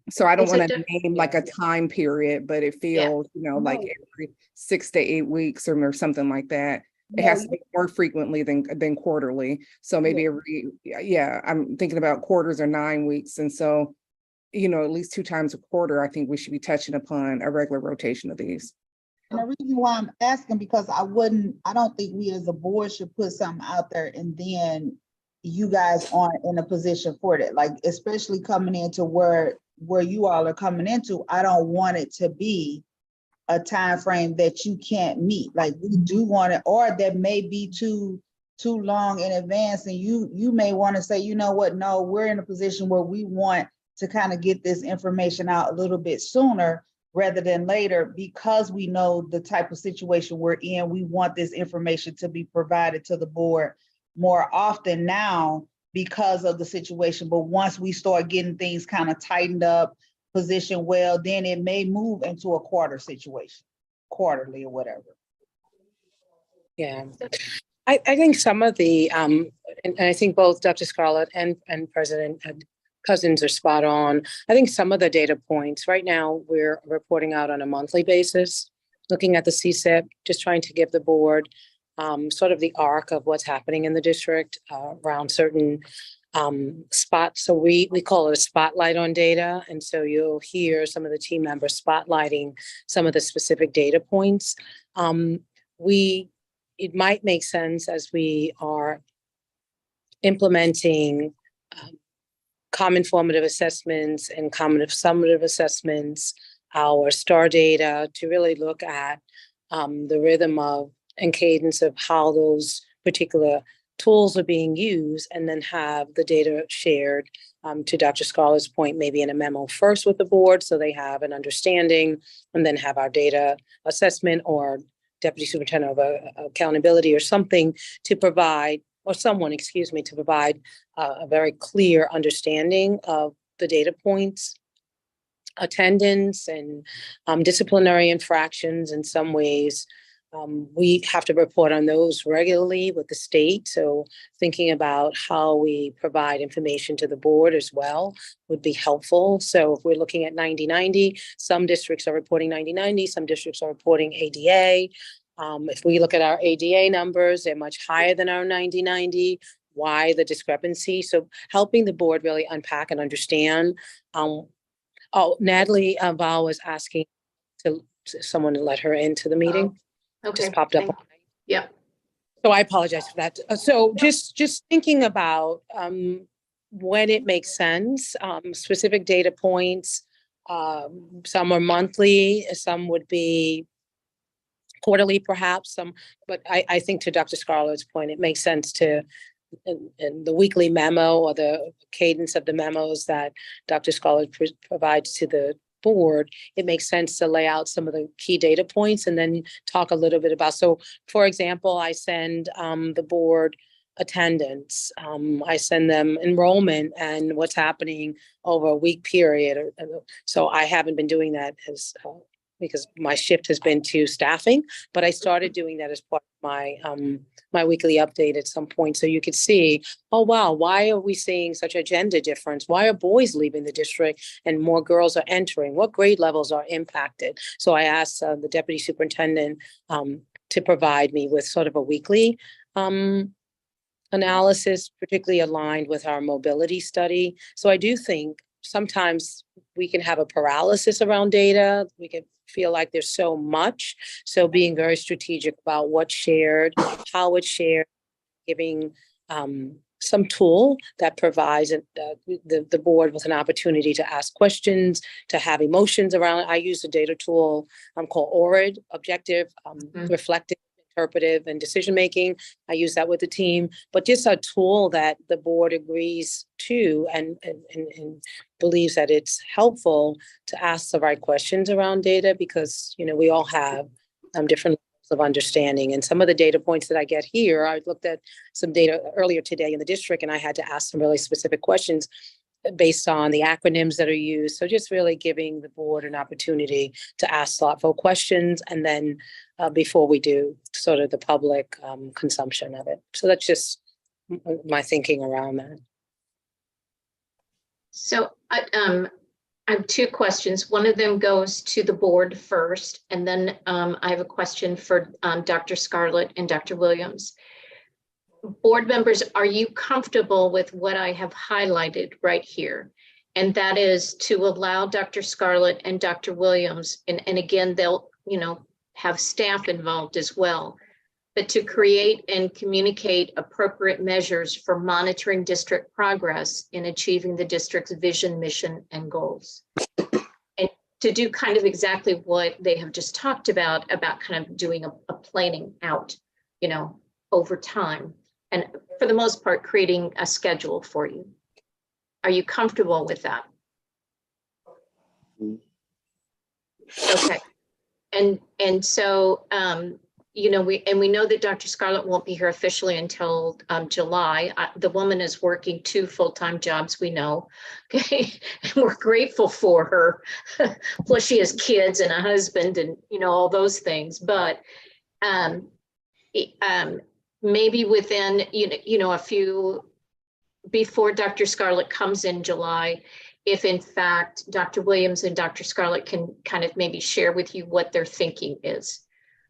Speaker 8: So I don't want to name like a time period, but it feels, like every 6 to 8 weeks or something like that. It has to be more frequently than quarterly. So maybe I'm thinking about quarters or 9 weeks. And so, at least 2 times a quarter, I think we should be touching upon a regular rotation of these.
Speaker 7: And the reason why I'm asking, because I don't think we as a board should put something out there and then you guys aren't in a position for that. Like, especially coming into where you all are coming into, I don't want it to be a time frame that you can't meet. Like, we do want it, or that may be too long in advance, and you may want to say, you know what, no, we're in a position where we want to kind of get this information out a little bit sooner rather than later, because we know the type of situation we're in. We want this information to be provided to the board more often now because of the situation. But once we start getting things kind of tightened up, positioned well, then it may move into a quarterly or whatever.
Speaker 12: Yeah, I think some of the, and I think both Dr. Scarlett and President Cousins are spot on. I think some of the data points right now we're reporting out on a monthly basis, looking at the CSIP, just trying to give the board sort of the arc of what's happening in the district around certain spots. So we call it a spotlight on data. And so you'll hear some of the team members spotlighting some of the specific data points. It might make sense as we are implementing common formative assessments and common summative assessments, our STAR data, to really look at the rhythm of and cadence of how those particular tools are being used, and then have the data shared to Dr. Scarlett's point, maybe in a memo first with the board so they have an understanding, and then have our data assessment or Deputy Superintendent of Accountability or something to provide, or someone, to provide a very clear understanding of the data points, attendance, and disciplinary infractions. In some ways, we have to report on those regularly with the state. So thinking about how we provide information to the board as well would be helpful. So if we're looking at 90/90, some districts are reporting 90/90, some districts are reporting ADA. If we look at our ADA numbers, they're much higher than our 90/90. Why the discrepancy? So helping the board really unpack and understand. Natalie Val was asking to someone to let her into the meeting.
Speaker 2: Okay.
Speaker 12: Just popped up.
Speaker 2: Yeah.
Speaker 12: So I apologize for that. So just thinking about when it makes sense, specific data points, some are monthly, some would be quarterly perhaps, but I think to Dr. Scarlett's point, it makes sense to, in the weekly memo or the cadence of the memos that Dr. Scarlett provides to the board, it makes sense to lay out some of the key data points and then talk a little bit about. So for example, I send the board attendance, I send them enrollment and what's happening over a week period. So I haven't been doing that because my shift has been to staffing, but I started doing that as part of my my weekly update at some point. So you could see, oh, wow, why are we seeing such a gender difference? Why are boys leaving the district and more girls are entering? What grade levels are impacted? So I asked the deputy superintendent to provide me with sort of a weekly analysis, particularly aligned with our mobility study. So I do think sometimes we can have a paralysis around data. We can feel like there's so much. So being very strategic about what's shared, how it's shared, giving some tool that provides the board with an opportunity to ask questions, to have emotions around it. I use a data tool called ORID, objective, reflective, interpretive, and decision-making. I use that with the team, but just a tool that the board agrees to and believes that it's helpful to ask the right questions around data, because, you know, we all have different of understanding. And some of the data points that I get here, I looked at some data earlier today in the district, and I had to ask some really specific questions based on the acronyms that are used. So just really giving the board an opportunity to ask thoughtful questions, and then before we do sort of the public consumption of it. So that's just my thinking around that.
Speaker 2: So I have two questions. One of them goes to the board first, and then I have a question for Dr. Scarlett and Dr. Williams. Board members, are you comfortable with what I have highlighted right here? And that is to allow Dr. Scarlett and Dr. Williams, and again, they'll, you know, have staff involved as well, but to create and communicate appropriate measures for monitoring district progress in achieving the district's vision, mission, and goals. And to do kind of exactly what they have just talked about kind of doing a planning out, you know, over time. And for the most part, creating a schedule for you. Are you comfortable with that? Okay. And so, you know, we know that Dr. Scarlett won't be here officially until July. The woman is working 2 full-time jobs, we know. Okay, and we're grateful for her. Plus, she has kids and a husband, and you know, all those things. But maybe within you know a few before Dr. Scarlett comes in July, if in fact Dr. Williams and Dr. Scarlett can kind of maybe share with you what their thinking is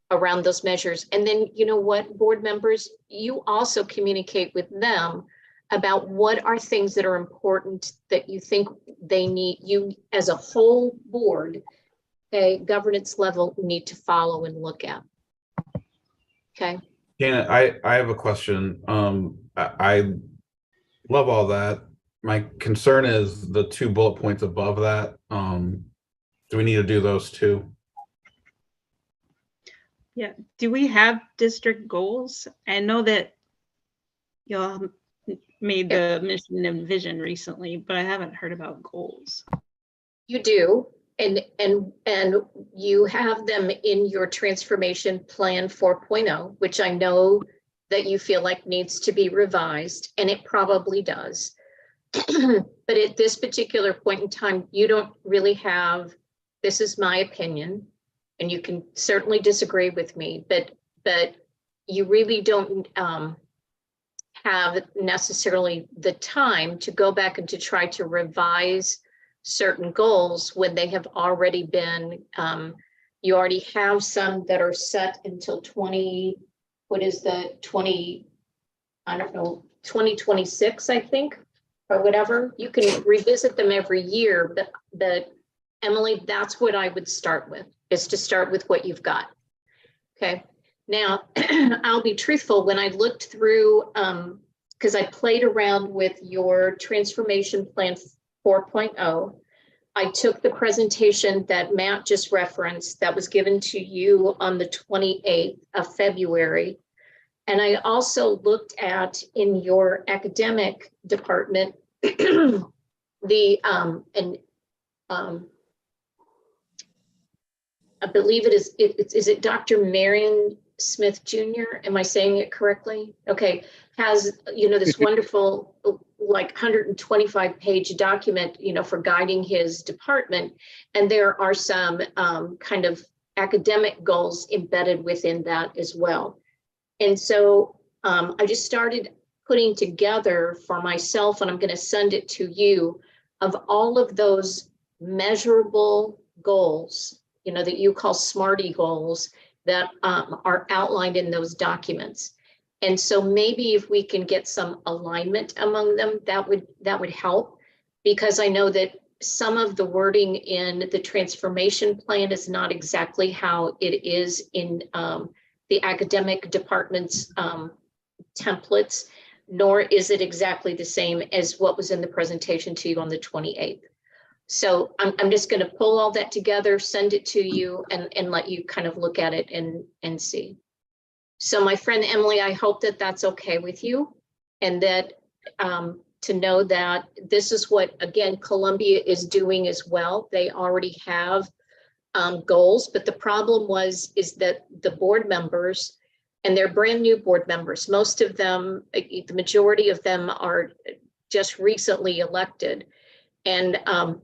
Speaker 2: around those measures. And then, you know what, board members, you also communicate with them about what are things that are important that you think they need, you as a whole board, a governance level, need to follow and look at. Okay.
Speaker 3: Janet, I have a question. I love all that. My concern is the 2 bullet points above that. Do we need to do those too?
Speaker 11: Yeah. Do we have district goals? I know that y'all made the mission and vision recently, but I haven't heard about goals.
Speaker 2: You do, and you have them in your transformation plan 4.0, which I know that you feel like needs to be revised, and it probably does. But at this particular point in time, you don't really have, this is my opinion, and you can certainly disagree with me, but you really don't have necessarily the time to go back and to try to revise certain goals when they have already been, you already have some that are set until 2026, I think, or whatever. You can revisit them every year, but Emily, that's what I would start with, is to start with what you've got. Okay. Now, I'll be truthful. When I looked through, because I played around with your transformation plan 4.0, I took the presentation that Matt just referenced that was given to you on the 28th of February. And I also looked at, in your academic department, I believe it is it Dr. Marion Smith Jr.? Am I saying it correctly? Okay, has, you know, this wonderful like 125-page document, you know, for guiding his department. And there are some kind of academic goals embedded within that as well. And so I just started putting together for myself, and I'm going to send it to you, of all of those measurable goals, you know, that you call SMARTY goals that are outlined in those documents. And so maybe if we can get some alignment among them, that would help, because I know that some of the wording in the transformation plan is not exactly how it is in the academic department's templates, nor is it exactly the same as what was in the presentation to you on the 28th. So I'm just going to pull all that together, send it to you, and let you kind of look at it and see. So my friend Emily, I hope that that's okay with you, and that to know that this is what, again, Columbia is doing as well. They already have goals, but the problem is that the board members, and they're brand new board members, most of them, the majority of them are just recently elected, and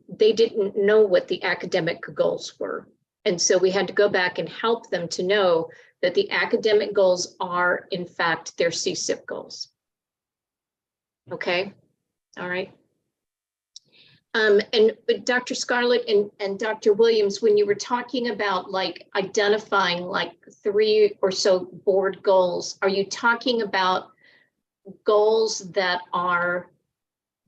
Speaker 2: they didn't know what the academic goals were. And so we had to go back and help them to know that the academic goals are, in fact, their CSIP goals. Okay, all right. And Dr. Scarlett and Dr. Williams, when you were talking about like identifying like 3 or so board goals, are you talking about goals that are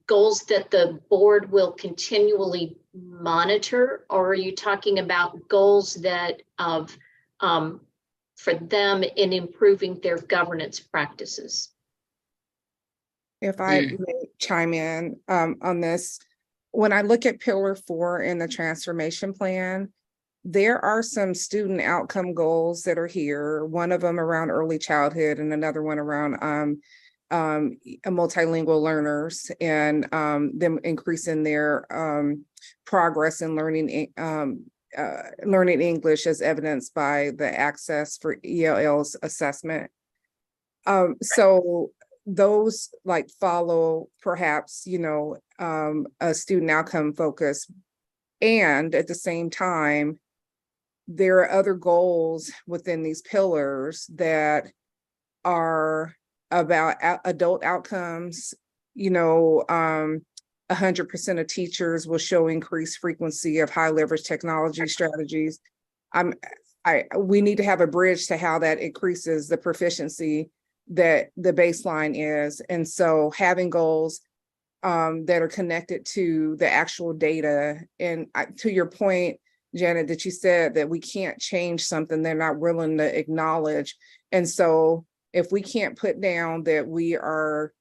Speaker 2: goals that the board will continually monitor, or are you talking about goals that for them in improving their governance practices?
Speaker 8: If I may chime in on this, when I look at Pillar 4 in the transformation plan, there are some student outcome goals that are here. One of them around early childhood, and another one around multilingual learners, and them increasing their progress in learning learning English, as evidenced by the access for ELL's assessment. So those like follow perhaps, a student outcome focus. And at the same time, there are other goals within these pillars that are about adult outcomes. 100% of teachers will show increased frequency of high leverage technology strategies. We need to have a bridge to how that increases the proficiency that the baseline is. And so having goals that are connected to the actual data, and to your point, Janet, that you said that we can't change something they're not willing to acknowledge. And so if we can't put down that we are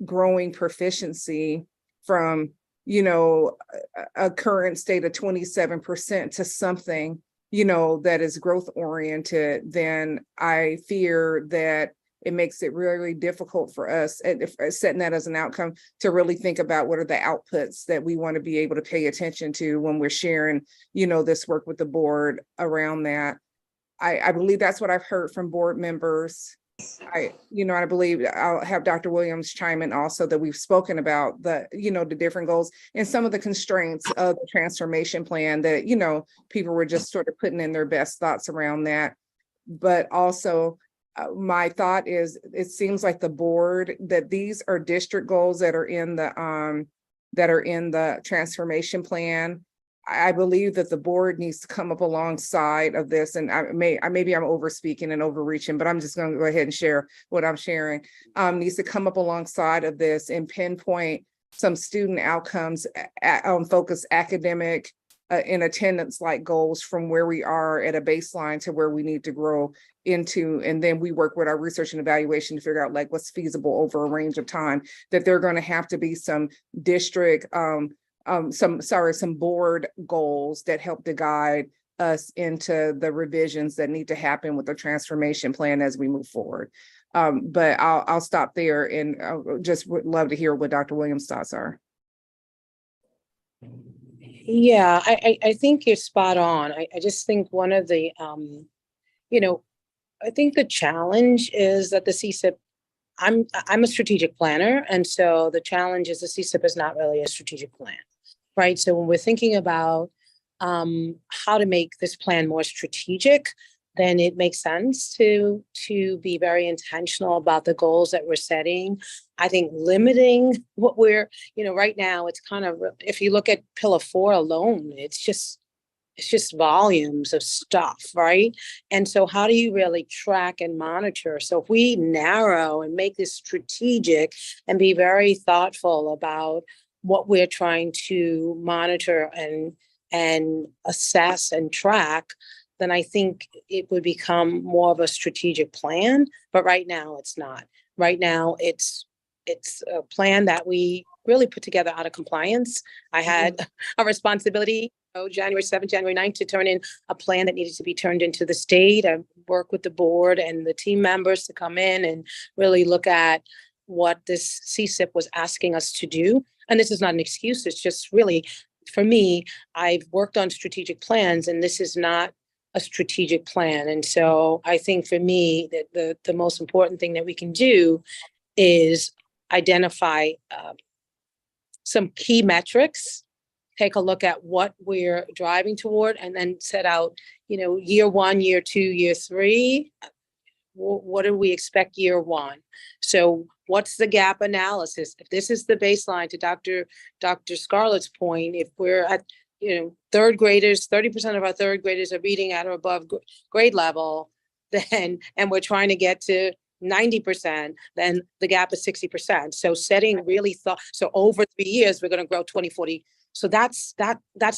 Speaker 8: growing proficiency from, a current state of 27% to something, that is growth oriented, then I fear that it makes it really difficult for us, setting that as an outcome, to really think about what are the outputs that we want to be able to pay attention to when we're sharing, this work with the board around that. I believe that's what I've heard from board members. I believe I'll have Dr. Williams chime in also, that we've spoken about the different goals and some of the constraints of the transformation plan that, people were just sort of putting in their best thoughts around that. But also, my thought is, it seems like the board, that these are district goals that are in the transformation plan. I believe that the board needs to come up alongside of this, and maybe I'm over speaking and overreaching, but I'm just going to go ahead and share what I'm sharing. Needs to come up alongside of this and pinpoint some student outcomes, focus academic in attendance like goals from where we are at a baseline to where we need to grow into. And then we work with our research and evaluation to figure out like what's feasible over a range of time, that there are going to have to be some district, some board goals that help to guide us into the revisions that need to happen with the transformation plan as we move forward. But I'll stop there, and I just would love to hear what Dr. Williams' thoughts are.
Speaker 12: Yeah, I think you're spot on. I just think one of the, I think the challenge is that the CSIP, I'm a strategic planner. And so the challenge is the CSIP is not really a strategic plan, right? So when we're thinking about how to make this plan more strategic, then it makes sense to be very intentional about the goals that we're setting. I think limiting what we're, right now, it's kind of, if you look at Pillar 4 alone, it's just volumes of stuff, right? And so how do you really track and monitor? So if we narrow and make this strategic and be very thoughtful about what we're trying to monitor and assess and track, then I think it would become more of a strategic plan. But right now it's not. Right now it's a plan that we really put together out of compliance. I had a responsibility, January 7th, January 9th, to turn in a plan that needed to be turned into the state. I work with the board and the team members to come in and really look at what this CSIP was asking us to do. And this is not an excuse. It's just really, for me, I've worked on strategic plans and this is not a strategic plan. And so I think for me that the most important thing that we can do is identify some key metrics, take a look at what we're driving toward, and then set out, year 1, year 2, year 3. What do we expect year 1? So what's the gap analysis? If this is the baseline, to Dr. Scarlett's point, if we're at, third graders, 30% of our third graders are reading at or above grade level, then, and we're trying to get to 90%, then the gap is 60%. So setting really so over 3 years, we're going to grow 20, 40. So that's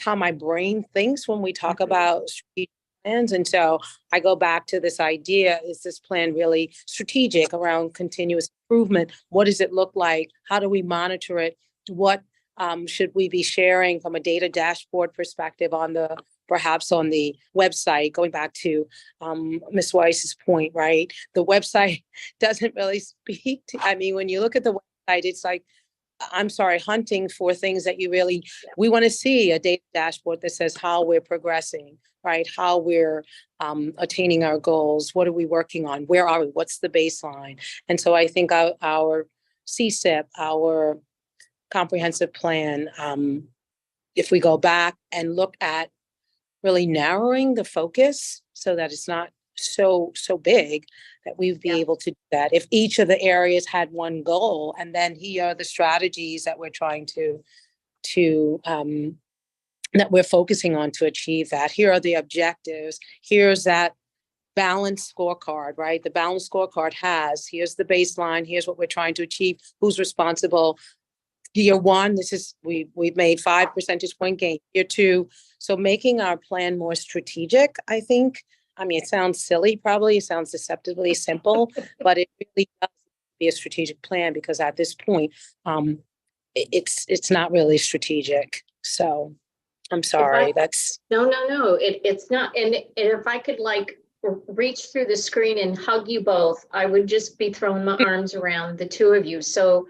Speaker 12: how my brain thinks when we talk about strategic plans. And so I go back to this idea, is this plan really strategic around continuous improvement? What does it look like? How do we monitor it? What should we be sharing from a data dashboard perspective perhaps on the website, going back to Ms. Weiss's point, right? The website doesn't really speak to, when you look at the website, it's like, I'm sorry, hunting for things that we want to see a data dashboard that says how we're progressing, right? How we're attaining our goals. What are we working on? Where are we? What's the baseline? And so I think our CSIP, our comprehensive plan, if we go back and look at really narrowing the focus so that it's not so big, that we'd be able to do that. If each of the areas had one goal, and then here are the strategies that we're trying to that we're focusing on to achieve that. Here are the objectives. Here's that balanced scorecard, right? The balanced scorecard here's the baseline. Here's what we're trying to achieve. Who's responsible? Year 1, we've made 5 percentage point gain. Year 2, so making our plan more strategic, I think. It sounds silly, probably. It sounds deceptively simple, but it really does be a strategic plan, because at this point, it's not really strategic. So I'm sorry.
Speaker 2: No, it's not. And if I could reach through the screen and hug you both, I would just be throwing my arms around the two of you. So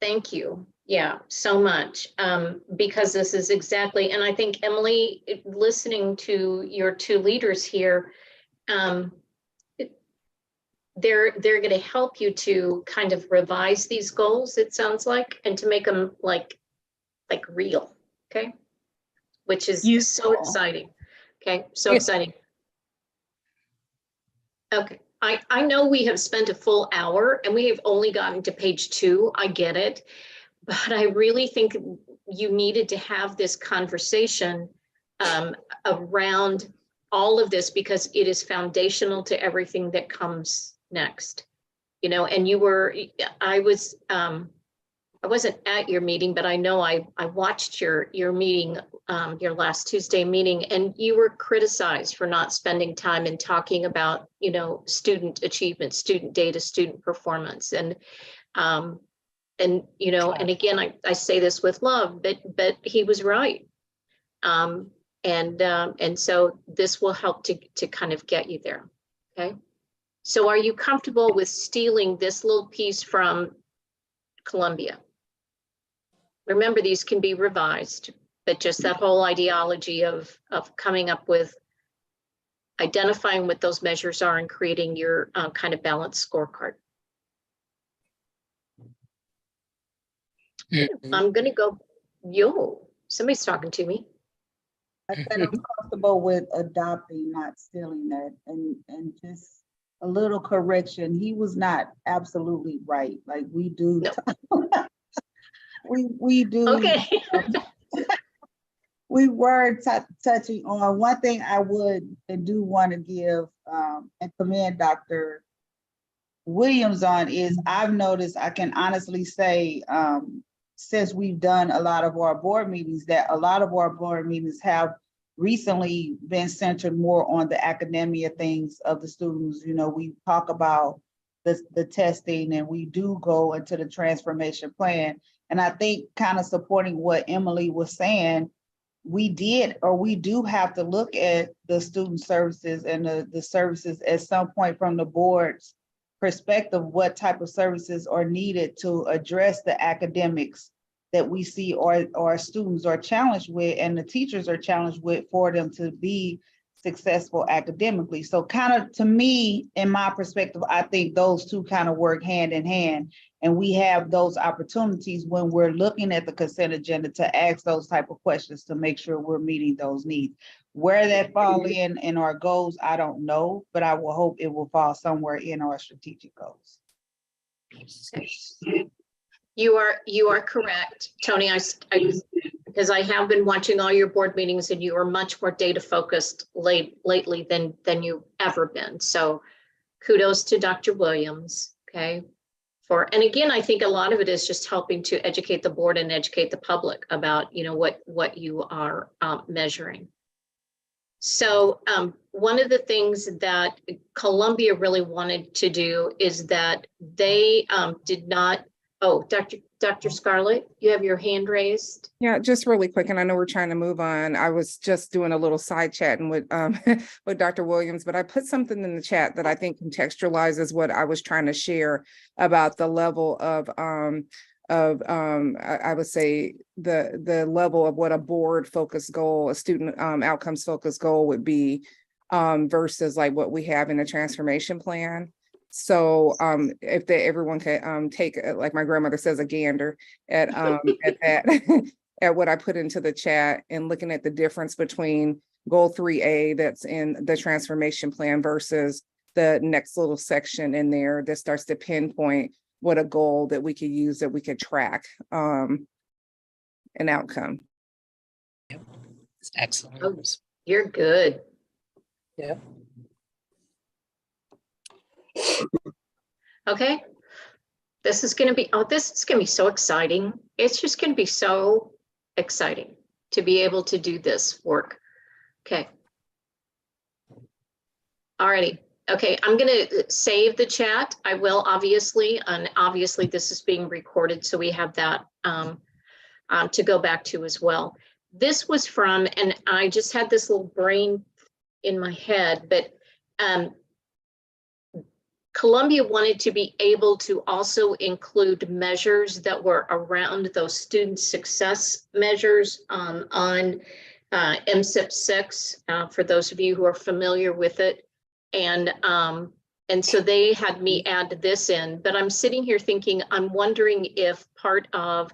Speaker 2: thank you. Yeah, so much, because this is exactly, and I think Emily, listening to your two leaders here, they're going to help you to kind of revise these goals, it sounds like, and to make them like real, okay? Which is so exciting. Okay, so exciting. Okay, I know we have spent a full hour and we have only gotten to page 2. I get it. But I really think you needed to have this conversation around all of this, because it is foundational to everything that comes next. And I wasn't at your meeting, but I know I watched your meeting, your last Tuesday meeting, and you were criticized for not spending time in talking about, student achievement, student data, student performance. And again, I say this with love, but he was right. And so this will help to kind of get you there. Okay. So are you comfortable with stealing this little piece from Columbia? Remember, these can be revised, but just that whole ideology of coming up with identifying what those measures are and creating your kind of balanced scorecard. I'm going to go, somebody's talking to me.
Speaker 7: I said I'm comfortable with adopting, not stealing that, and just a little correction. He was not absolutely right. Like we do. No. we do.
Speaker 2: Okay.
Speaker 7: We were touching on one thing I do want to give and commend since we've done a lot of our board meetings, that a lot of our board meetings have recently been centered more on the academia things of the students. You know, we talk about the testing, and we do go into the transformation plan. And I think kind of supporting what Emily was saying, we do have to look at the student services and the services at some point from the board's perspective, what type of services are needed to address the academics that we see our students are challenged with and the teachers are challenged with for them to be successful academically. So kind of, to me, in my perspective, I think those two kind of work hand in hand. And we have those opportunities when we're looking at the consent agenda to ask those type of questions to make sure we're meeting those needs. Where that fall in our goals, I don't know, but I will hope it will fall somewhere in our strategic goals.
Speaker 2: You are correct, Tony. Because I have been watching all your board meetings, and you are much more data focused lately than you've ever been. So kudos to Dr. Williams. Okay. And again, I think a lot of it is just helping to educate the board and educate the public about, you know, what you are measuring. So one of the things that Columbia really wanted to do is that they did not. Oh, Dr. Scarlett, you have your hand raised.
Speaker 8: Yeah, just really quick, and I know we're trying to move on. I was just doing a little side chatting with with Dr. Williams, but I put something in the chat that I think contextualizes what I was trying to share about the level of I would say the level of what a board focused goal, a student outcomes focused goal would be versus like what we have in the transformation plan. So if everyone can take, like my grandmother says, a gander at that at what I put into the chat, and looking at the difference between goal 3A that's in the transformation plan versus the next little section in there that starts to pinpoint what a goal that we could use, that we could track an outcome.
Speaker 12: It's excellent.
Speaker 2: Oh, you're good.
Speaker 12: Yeah.
Speaker 2: Okay. This is going to be so exciting. It's just going to be so exciting to be able to do this work. Okay. Alrighty. Okay, I'm going to save the chat. I will, obviously, and obviously this is being recorded, so we have that to go back to as well. This was from, and I just had this little brain in my head, but Columbia wanted to be able to also include measures that were around those student success measures on MSIP 6, for those of you who are familiar with it. And so they had me add this in, but I'm sitting here thinking, I'm wondering if part of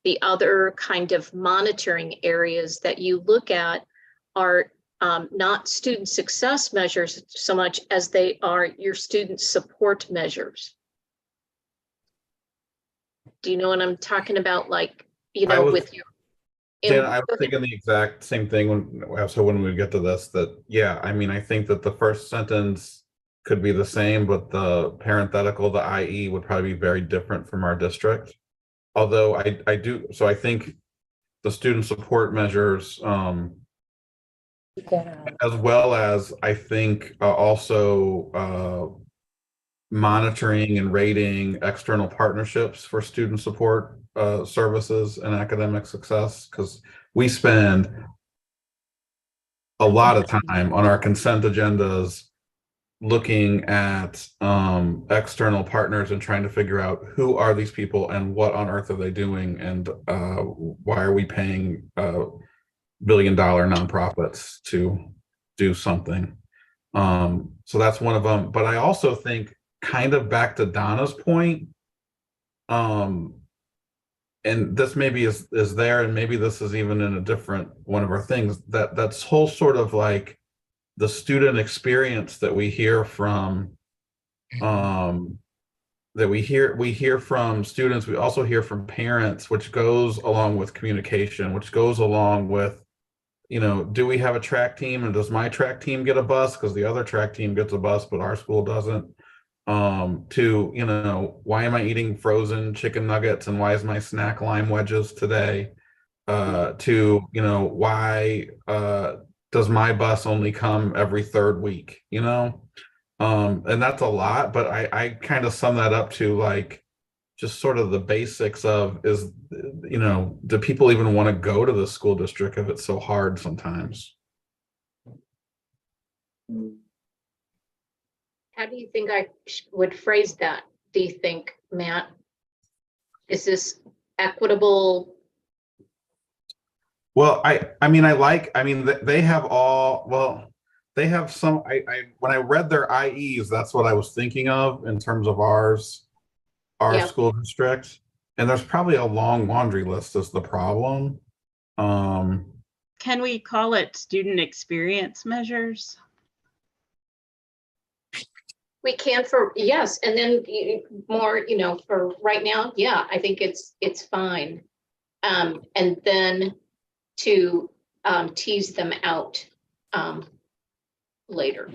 Speaker 2: the other kind of monitoring areas that you look at are not student success measures so much as they are your student support measures. Do you know what I'm talking about? Like, you know, with your.
Speaker 3: Jan, I was thinking the exact same thing when we get to this, that, yeah, I mean, I think that the first sentence could be the same, but the parenthetical, the IE, would probably be very different from our district. Although I think the student support measures, as well as I think also monitoring and rating external partnerships for student support services and academic success, because we spend a lot of time on our consent agendas looking at external partners and trying to figure out who are these people and what on earth are they doing, and why are we paying billion-dollar nonprofits to do something. So that's one of them. But I also think, kind of back to Donna's point, and this maybe is there, and maybe this is even in a different one of our things, that's whole sort of like the student experience that we hear from, that we hear from students. We also hear from parents, which goes along with communication, which goes along with, you know, do we have a track team, and does my track team get a bus because the other track team gets a bus but our school doesn't? to, you know, why am I eating frozen chicken nuggets and why is my snack lime wedges today? To, you know, why does my bus only come every third week, you know? And that's a lot, but I kind of sum that up to like just sort of the basics of is, you know, do people even want to go to the school district if it's so hard sometimes?
Speaker 2: How do you think I would phrase that? Do you think, Matt? Is this equitable?
Speaker 3: Well, I mean, they have all, well, they have some, when I read their IEs, that's what I was thinking of in terms of our
Speaker 2: Yeah.
Speaker 3: school district. And there's probably a long laundry list is the problem.
Speaker 11: Can we call it student experience measures?
Speaker 2: We can for, yes, and then more, you know, for right now, yeah, I think it's fine. And then to tease them out later.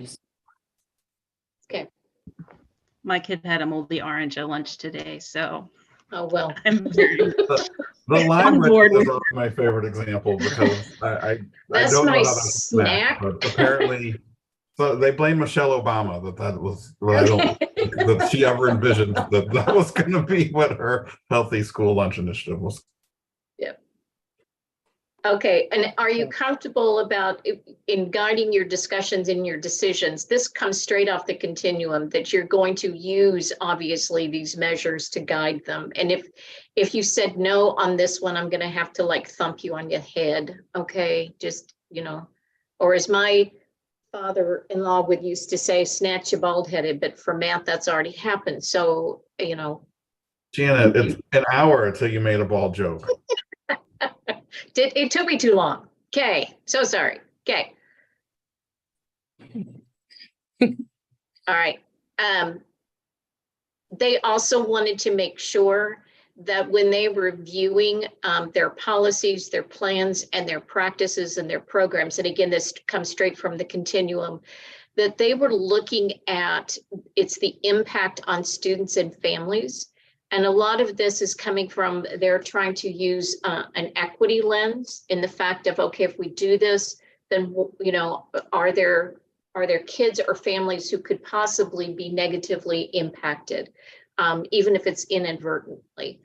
Speaker 2: Okay.
Speaker 11: My kid had a moldy orange at lunch today, so
Speaker 2: Oh, well.
Speaker 11: I'm very
Speaker 3: The lime
Speaker 11: On board
Speaker 3: wedges is
Speaker 11: with-
Speaker 3: my favorite example because I
Speaker 2: That's
Speaker 3: don't know
Speaker 2: my
Speaker 3: how that's a snack,
Speaker 2: snack.
Speaker 3: but apparently, so they blame Michelle Obama that was, but I don't think that she ever envisioned that was going to be what her healthy school lunch initiative was.
Speaker 2: Okay, and are you comfortable about in guiding your discussions and your decisions? This comes straight off the continuum that you're going to use, obviously, these measures to guide them. And if you said no on this one, I'm going to have to like thump you on your head. Okay, just, you know, or as my father-in-law would used to say, snatch you bald headed, but for Matt, that's already happened. So, you know.
Speaker 3: Janet, it's an hour until you made a bald joke.
Speaker 2: It took me too long. Okay, so sorry. Okay. All right. They also wanted to make sure that when they were reviewing their policies, their plans, and their practices and their programs, and again, this comes straight from the continuum, that they were looking at it's the impact on students and families. And a lot of this is coming from they're trying to use an equity lens in the fact of, okay, if we do this, then, you know, are there kids or families who could possibly be negatively impacted, even if it's inadvertently.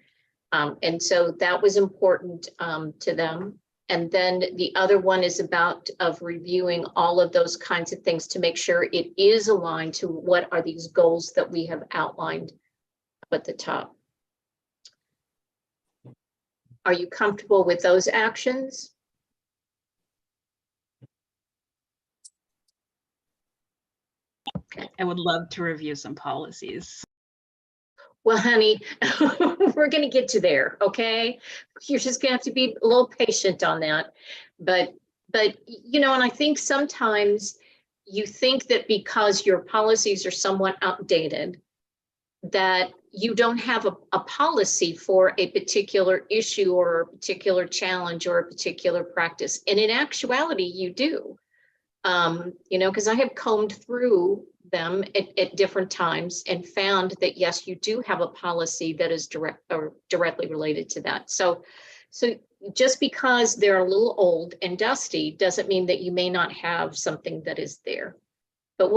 Speaker 2: And so that was important to them. And then the other one is about of reviewing all of those kinds of things to make sure it is aligned to what are these goals that we have outlined at the top. Are you comfortable with those actions? Okay.
Speaker 11: I would love to review some policies.
Speaker 2: Well, honey, we're going to get to there, okay? You're just going to have to be a little patient on that. But you know, and I think sometimes you think that because your policies are somewhat outdated, that you don't have a policy for a particular issue or a particular challenge or a particular practice. And in actuality, you do. You know, because I have combed through them at different times and found that, yes, you do have a policy that is directly related to that. So just because they're a little old and dusty doesn't mean that you may not have something that is there. But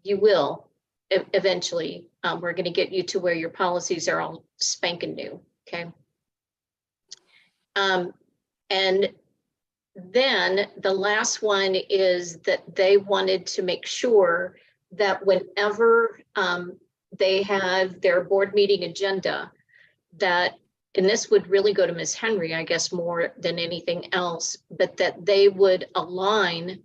Speaker 2: you will eventually. We're going to get you to where your policies are all spanking new, okay? And then the last one is that they wanted to make sure that whenever they had their board meeting agenda, that, and this would really go to Ms. Henry, I guess, more than anything else, but that they would align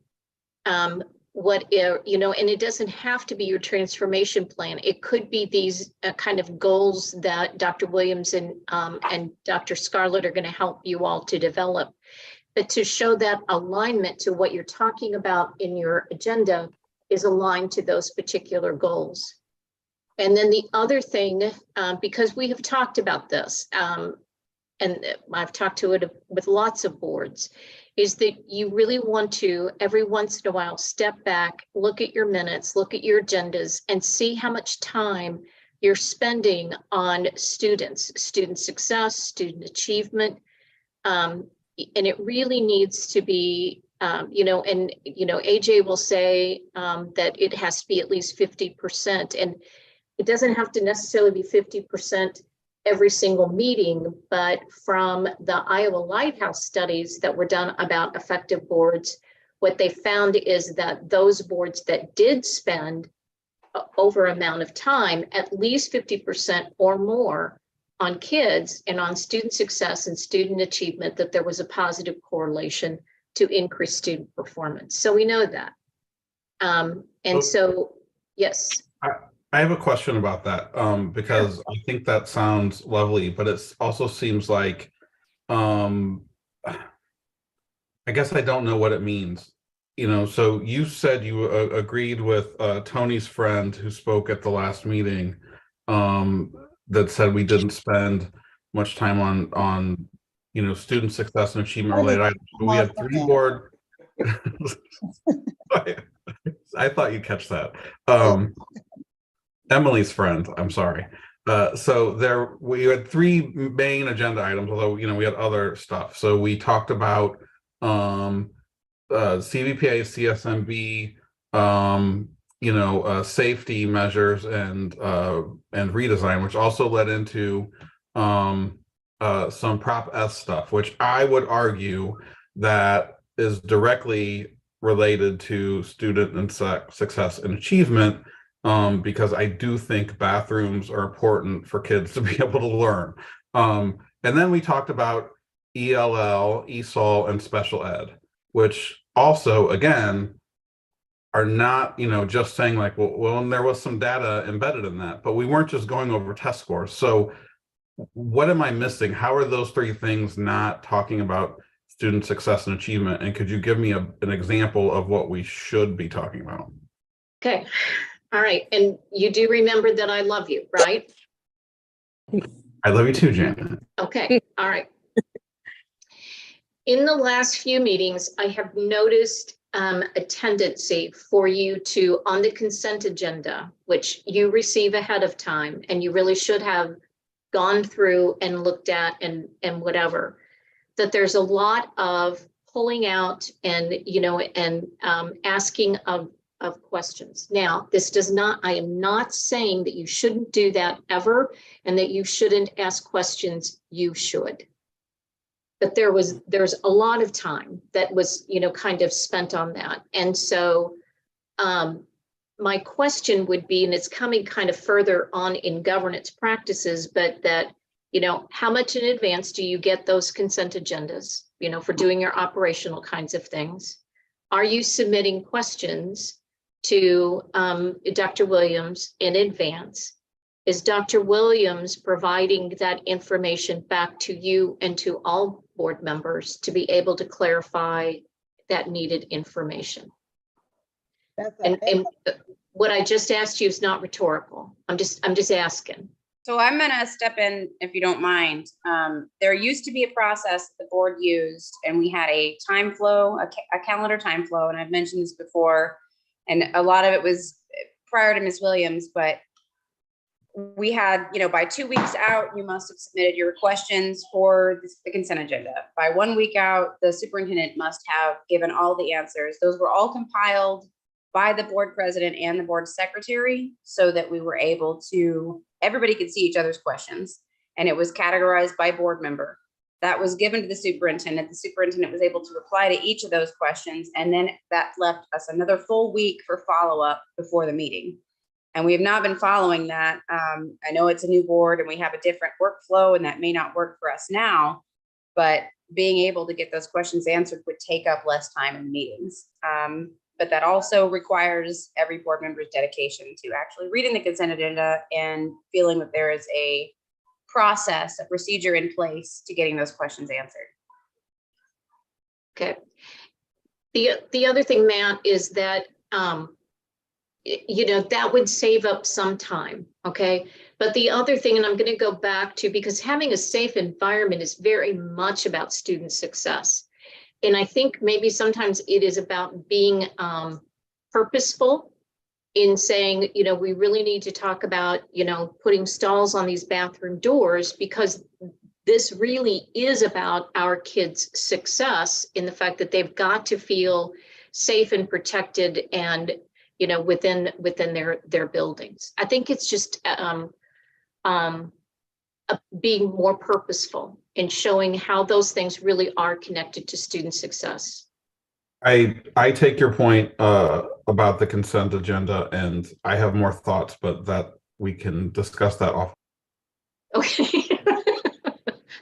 Speaker 2: you know, and it doesn't have to be your transformation plan. It could be these kind of goals that Dr. Williams and Dr. Scarlett are going to help you all to develop. But to show that alignment to what you're talking about in your agenda is aligned to those particular goals. And then the other thing, because we have talked about this, and I've talked to it with lots of boards, is that you really want to, every once in a while, step back, look at your minutes, look at your agendas, and see how much time you're spending on students, student success, student achievement. And it really needs to be, AJ will say that it has to be at least 50%. And it doesn't have to necessarily be 50% every single meeting, but from the Iowa Lighthouse studies that were done about effective boards, what they found is that those boards that did spend over amount of time, at least 50% or more on kids and on student success and student achievement, that there was a positive correlation to increased student performance. So we know that. Yes.
Speaker 3: I have a question about that, because I think that sounds lovely, but it also seems like, I guess I don't know what it means. So you said you agreed with Tony's friend who spoke at the last meeting, that said we didn't spend much time on student success and achievement related items. But we had 3 board. I thought you'd catch that. Emily's friend, I'm sorry. So we had 3 main agenda items, although we had other stuff. So we talked about CVPA, CSMB, safety measures and redesign, which also led into some Prop S stuff, which I would argue that is directly related to student and success and achievement, because I do think bathrooms are important for kids to be able to learn. And then we talked about ELL, ESOL, and special ed, which also, again, are not, just saying like, well, and there was some data embedded in that, but we weren't just going over test scores. So what am I missing? How are those 3 things not talking about student success and achievement? And could you give me an example of what we should be talking about?
Speaker 2: Okay. All right. And you do remember that I love you, right?
Speaker 3: I love you too, Janet.
Speaker 2: Okay. All right. In the last few meetings, I have noticed a tendency for you to, on the consent agenda, which you receive ahead of time, and you really should have gone through and looked at and whatever, that there's a lot of pulling out and, asking of questions. Now, I am not saying that you shouldn't do that ever and that you shouldn't ask questions. You should. But there's a lot of time that was, kind of spent on that. And so my question would be, and it's coming kind of further on in governance practices, but that, how much in advance do you get those consent agendas, for doing your operational kinds of things? Are you submitting questions to Dr. Williams in advance? Is Dr. Williams providing that information back to you and to all board members to be able to clarify that needed information? And what I just asked you is not rhetorical. I'm just asking.
Speaker 9: So I'm gonna step in if you don't mind. There used to be a process the board used, and we had a time flow, a calendar time flow, and I've mentioned this before, and a lot of it was prior to Ms. Williams, but we had, by 2 weeks out, you must have submitted your questions for the consent agenda. By 1 week out, the superintendent must have given all the answers. Those were all compiled by the board president and the board secretary so that we were able to, everybody could see each other's questions. And it was categorized by board member. That was given to the superintendent. The superintendent was able to reply to each of those questions. And then that left us another full week for follow-up before the meeting. And we have not been following that. I know it's a new board and we have a different workflow and that may not work for us now, but being able to get those questions answered would take up less time in meetings. But that also requires every board member's dedication to actually reading the consent agenda and feeling that there is a process, a procedure in place to getting those questions answered.
Speaker 2: Okay. The other thing, Matt, is that that would save up some time, okay? But the other thing, and I'm going to go back to, because having a safe environment is very much about student success. And I think maybe sometimes it is about being purposeful in saying, you know, we really need to talk about, you know, putting stalls on these bathroom doors, because this really is about our kids' success in the fact that they've got to feel safe and protected and, you know, within their buildings. I think it's just being more purposeful in showing how those things really are connected to student success.
Speaker 3: I take your point about the consent agenda, and I have more thoughts, but that we can discuss that off.
Speaker 2: Okay.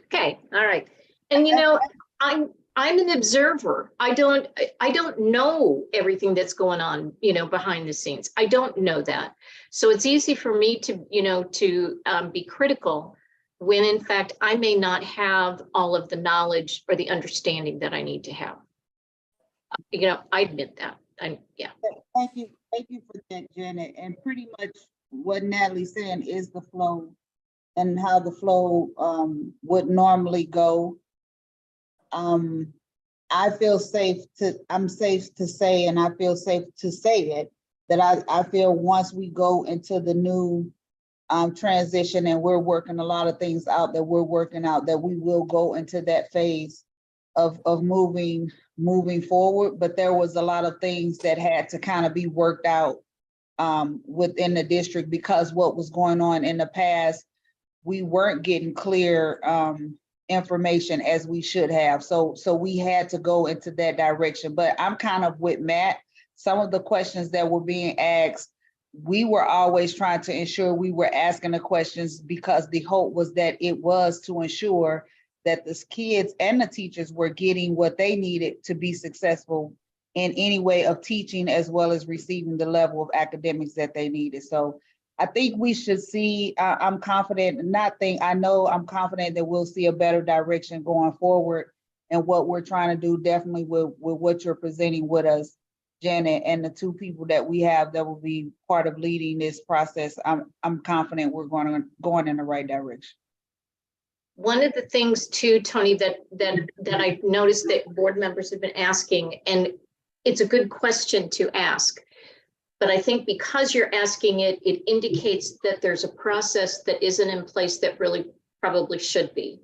Speaker 2: Okay, all right. And you know, I'm an observer. I don't know everything that's going on, you know, behind the scenes. I don't know that. So it's easy for me to, you know, to be critical when in fact I may not have all of the knowledge or the understanding that I need to have. You know, I admit that. Yeah.
Speaker 7: Thank you for that, Janet. And pretty much what Natalie's saying is the flow and how the flow would normally go. I feel I'm safe to say, and I feel safe to say it, that I feel once we go into the new transition and we're working a lot of things out that we're working out, that we will go into that phase of moving forward. But there was a lot of things that had to kind of be worked out within the district, because what was going on in the past, we weren't getting clear information as we should have. So we had to go into that direction. But I'm kind of with Matt. Some of the questions that were being asked, we were always trying to ensure we were asking the questions, because the hope was that it was to ensure that the kids and the teachers were getting what they needed to be successful in any way of teaching, as well as receiving the level of academics that they needed. So I think we should see, I'm confident, I'm confident that we'll see a better direction going forward. And what we're trying to do definitely with what you're presenting with us, Janet, and the two people that we have that will be part of leading this process, I'm confident we're going in the right direction.
Speaker 2: One of the things too, Tony, that I noticed that board members have been asking, and it's a good question to ask, but I think because you're asking it, it indicates that there's a process that isn't in place that really probably should be.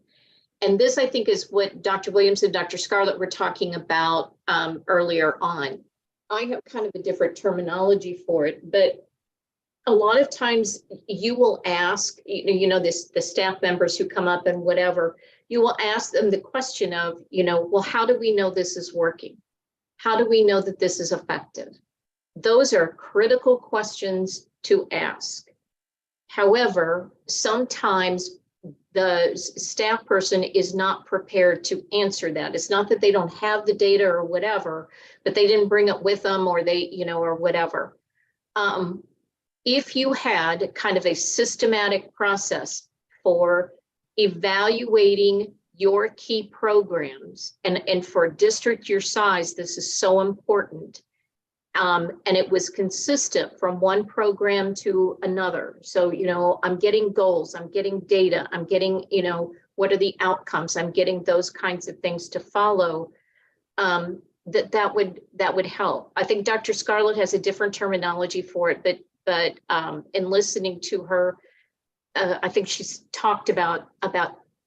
Speaker 2: And this, I think, is what Dr. Williams and Dr. Scarlett were talking about earlier on. I have kind of a different terminology for it, but a lot of times you will ask, you know, the staff members who come up and whatever, you will ask them the question of, you know, well, how do we know this is working? How do we know that this is effective? Those are critical questions to ask. However, sometimes the staff person is not prepared to answer that. It's not that they don't have the data or whatever, but they didn't bring it with them, or they, you know, or whatever. If you had kind of a systematic process for evaluating your key programs, and for a district your size, this is so important. And it was consistent from one program to another. So, you know, I'm getting goals, I'm getting data, I'm getting, you know, what are the outcomes? I'm getting those kinds of things to follow. That would help. I think Dr. Scarlett has a different terminology for it, but in listening to her, I think she's talked about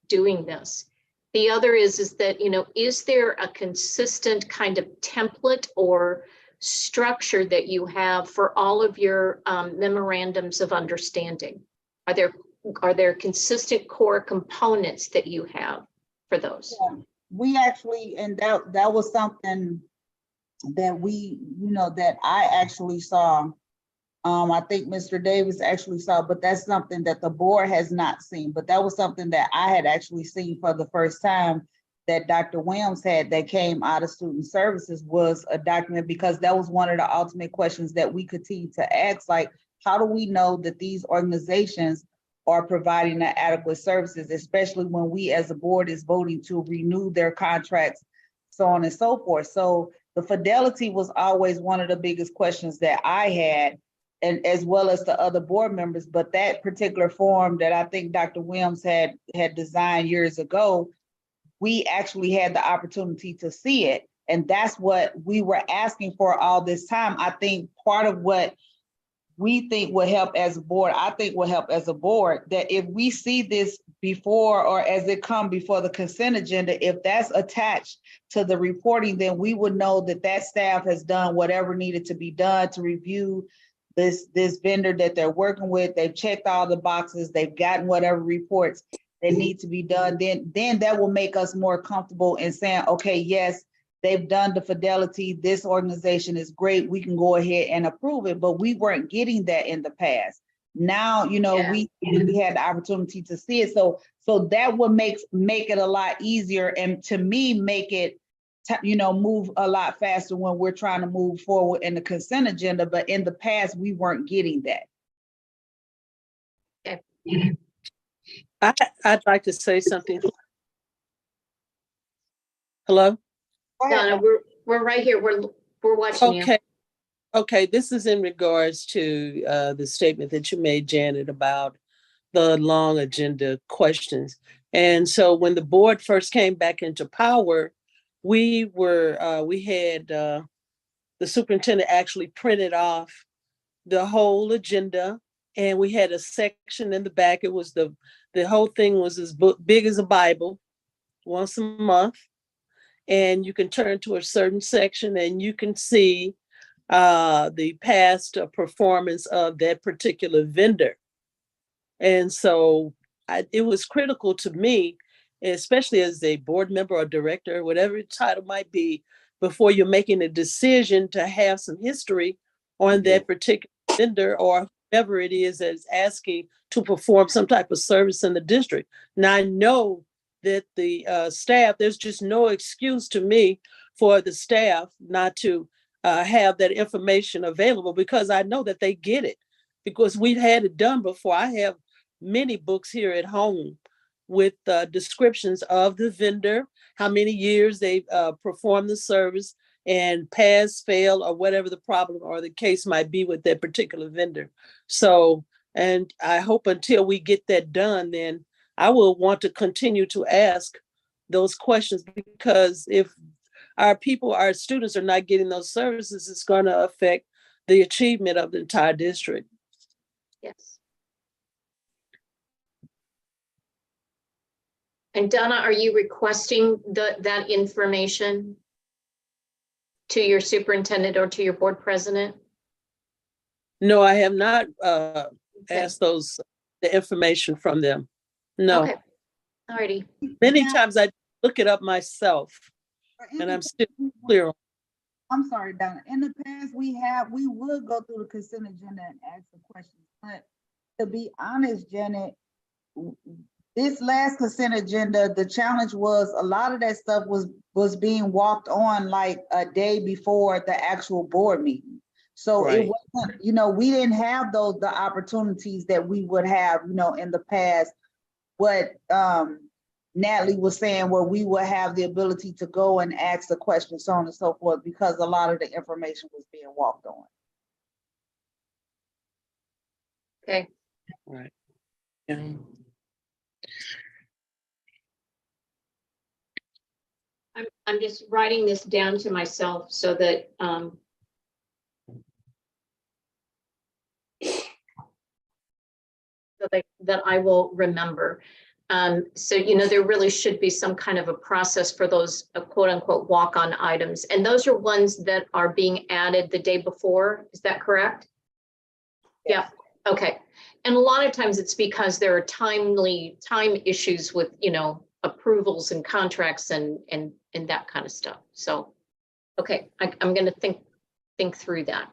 Speaker 2: doing this. The other is that, you know, is there a consistent kind of template or structure that you have for all of your memorandums of understanding? Are there consistent core components that you have for those?
Speaker 7: Yeah, we actually, and that was something that we, you know, that I actually saw. I think Mr. Davis actually saw, but that's something that the board has not seen. But that was something that I had actually seen for the first time, that Dr. Williams had, that came out of student services, was a document, because that was one of the ultimate questions that we continue to ask, like, how do we know that these organizations are providing the adequate services, especially when we as a board is voting to renew their contracts, so on and so forth. So the fidelity was always one of the biggest questions that I had, and as well as the other board members. But that particular form that I think Dr. Williams had designed years ago, we actually had the opportunity to see it. And that's what we were asking for all this time. I think part of what we think will help as a board, I think will help as a board, that if we see this before or as it come before the consent agenda, if that's attached to the reporting, then we would know that that staff has done whatever needed to be done to review this vendor that they're working with. They've checked all the boxes, they've gotten whatever reports that need to be done. Then that will make us more comfortable in saying, okay, yes, they've done the fidelity. This organization is great. We can go ahead and approve it, but we weren't getting that in the past. Now, you know, we had the opportunity to see it. So that would make it a lot easier, and to me, make it, you know, move a lot faster when we're trying to move forward in the consent agenda. But in the past, we weren't getting that.
Speaker 2: Okay.
Speaker 6: I'd like to say something. Hello?
Speaker 2: Donna, we're right here. We're watching you.
Speaker 6: Okay, this is in regards to the statement that you made, Janet, about the long agenda questions. And so when the board first came back into power, we had the superintendent actually printed off the whole agenda, and we had a section in the back. It was the whole thing was as big as a Bible, once a month. And you can turn to a certain section and you can see the past performance of that particular vendor. And so it was critical to me, especially as a board member or director, whatever the title might be, before you're making a decision, to have some history on that particular vendor or whoever it is that's asking to perform some type of service in the district. Now, I know that the staff, there's just no excuse to me for the staff not to have that information available, because I know that they get it, because we've had it done before. I have many books here at home with descriptions of the vendor, how many years they performed the service, and pass, fail, or whatever the problem or the case might be with that particular vendor. So, and I hope until we get that done, then I will want to continue to ask those questions, because if our people, our students are not getting those services, it's going to affect the achievement of the entire district.
Speaker 2: Yes. And Donna, are you requesting that information to your superintendent or to your board president?
Speaker 6: No, I have not asked the information from them. No.
Speaker 2: Okay. All righty.
Speaker 6: Many times I look it up myself, and I'm still clear on.
Speaker 7: I'm sorry, Donna. In the past, we would go through the consent agenda and ask the questions. But to be honest, Janet, this last consent agenda, the challenge was a lot of that stuff was being walked on like a day before the actual board meeting. So It wasn't, you know, we didn't have the opportunities that we would have, you know, in the past. What Natalie was saying, where we would have the ability to go and ask the questions, so on and so forth, because a lot of the information was being walked on.
Speaker 2: Okay.
Speaker 6: Right. Yeah.
Speaker 2: I'm just writing this down to myself so that that I will remember. So, you know, there really should be some kind of a process for those quote unquote walk-on items. And those are ones that are being added the day before. Is that correct? Yes. Yeah. Okay. And a lot of times it's because there are time issues with, you know, approvals and contracts and that kind of stuff. So, okay, I'm going to think through that.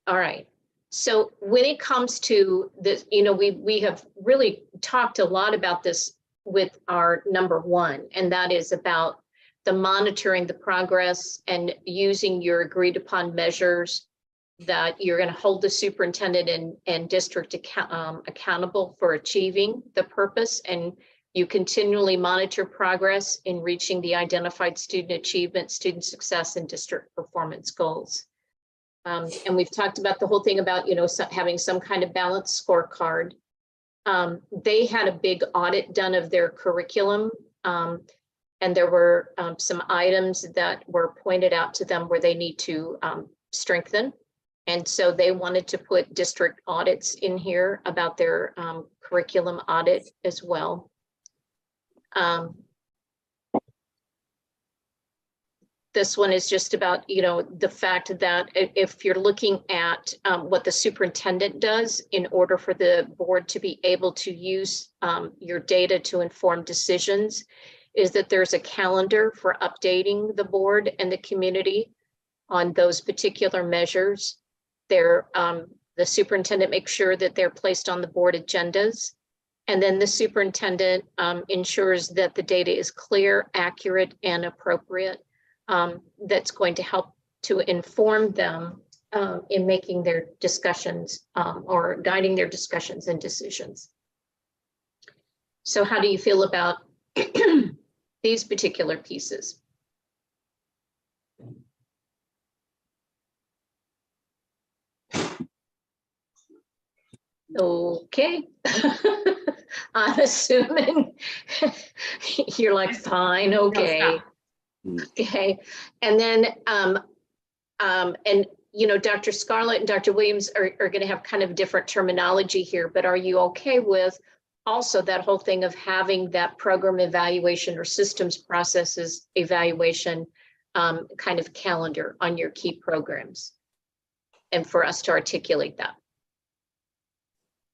Speaker 2: All right. So when it comes to this, you know, we have really talked a lot about this with our number one, and that is about the monitoring the progress and using your agreed upon measures that you're going to hold the superintendent and district accountable for achieving the purpose, and you continually monitor progress in reaching the identified student achievement, student success, and district performance goals. And we've talked about the whole thing about, you know, having some kind of balanced scorecard They had a big audit done of their curriculum. And there were some items that were pointed out to them where they need to strengthen. And so they wanted to put district audits in here about their curriculum audit as well. This one is just about, you know, the fact that if you're looking at what the superintendent does in order for the board to be able to use your data to inform decisions, is that there's a calendar for updating the board and the community on those particular measures. The superintendent makes sure that they're placed on the board agendas. And then the superintendent ensures that the data is clear, accurate, and appropriate. That's going to help to inform them in making their discussions or guiding their discussions and decisions. So how do you feel about these particular pieces? Okay. I'm assuming you're like, fine, okay. Okay. And then, and you know, Dr. Scarlett and Dr. Williams are going to have kind of different terminology here, but are you okay with also that whole thing of having that program evaluation or systems processes evaluation kind of calendar on your key programs, and for us to articulate that?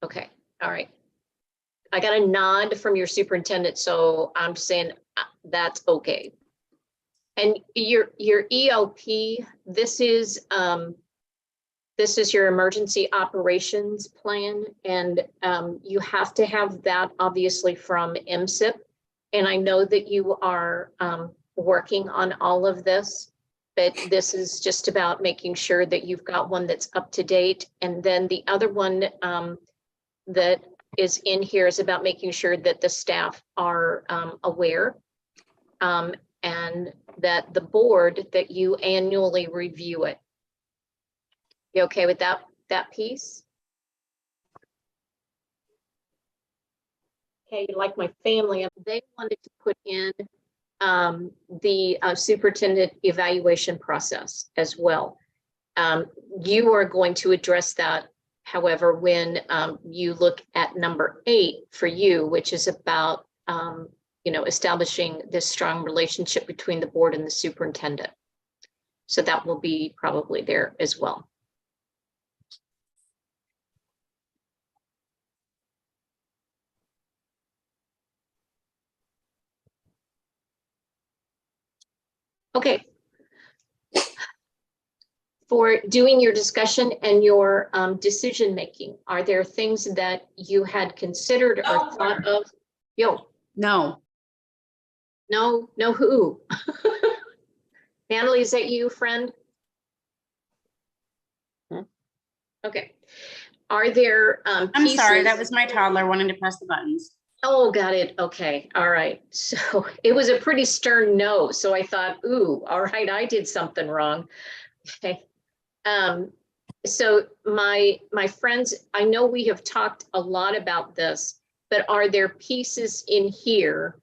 Speaker 2: Okay, all right. I got a nod from your superintendent, so I'm saying that's okay. And your EOP, this is your emergency operations plan, and you have to have that obviously from MSIP. And I know that you are working on all of this, but this is just about making sure that you've got one that's up to date. And then the other one that is in here is about making sure that the staff are aware and that the board, that you annually review it. You okay with that piece? Okay, like my family, they wanted to put in the superintendent evaluation process as well. You are going to address that, however, when you look at number 8 for you, which is about you know, establishing this strong relationship between the board and the superintendent. So that will be probably there as well. Okay. For doing your discussion and your decision making, are there things that you had considered or thought of?
Speaker 13: No.
Speaker 2: No, who? Natalie, is that you, friend? Okay. Are there
Speaker 13: I'm sorry, that was my toddler wanting to press the buttons.
Speaker 2: Oh, got it. Okay. All right. So it was a pretty stern no. So I thought, ooh, all right, I did something wrong. Okay. So my friends, I know we have talked a lot about this, but are there pieces in here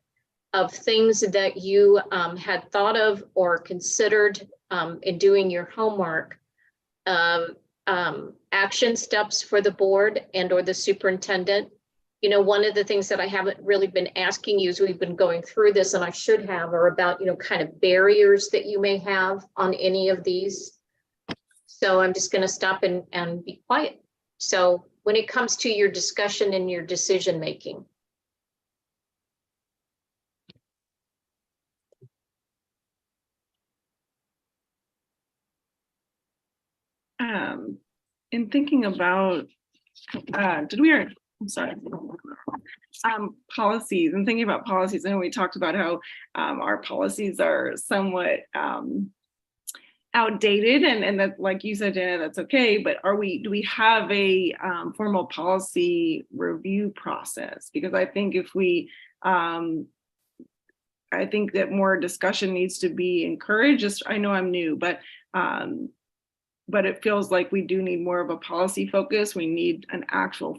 Speaker 2: of things that you had thought of or considered in doing your homework, action steps for the board and or the superintendent? You know, one of the things that I haven't really been asking you as we've been going through this, and I should have, are about, you know, kind of barriers that you may have on any of these. So I'm just going to stop and be quiet. So when it comes to your discussion and your decision making.
Speaker 10: In thinking about, I'm sorry. Policies and thinking about policies. I know we talked about how our policies are somewhat outdated, and that, like you said, Dana, that's okay. But do we have a formal policy review process? Because I think if we, I think that more discussion needs to be encouraged. I know I'm new, but it feels like we do need more of a policy focus. We need an actual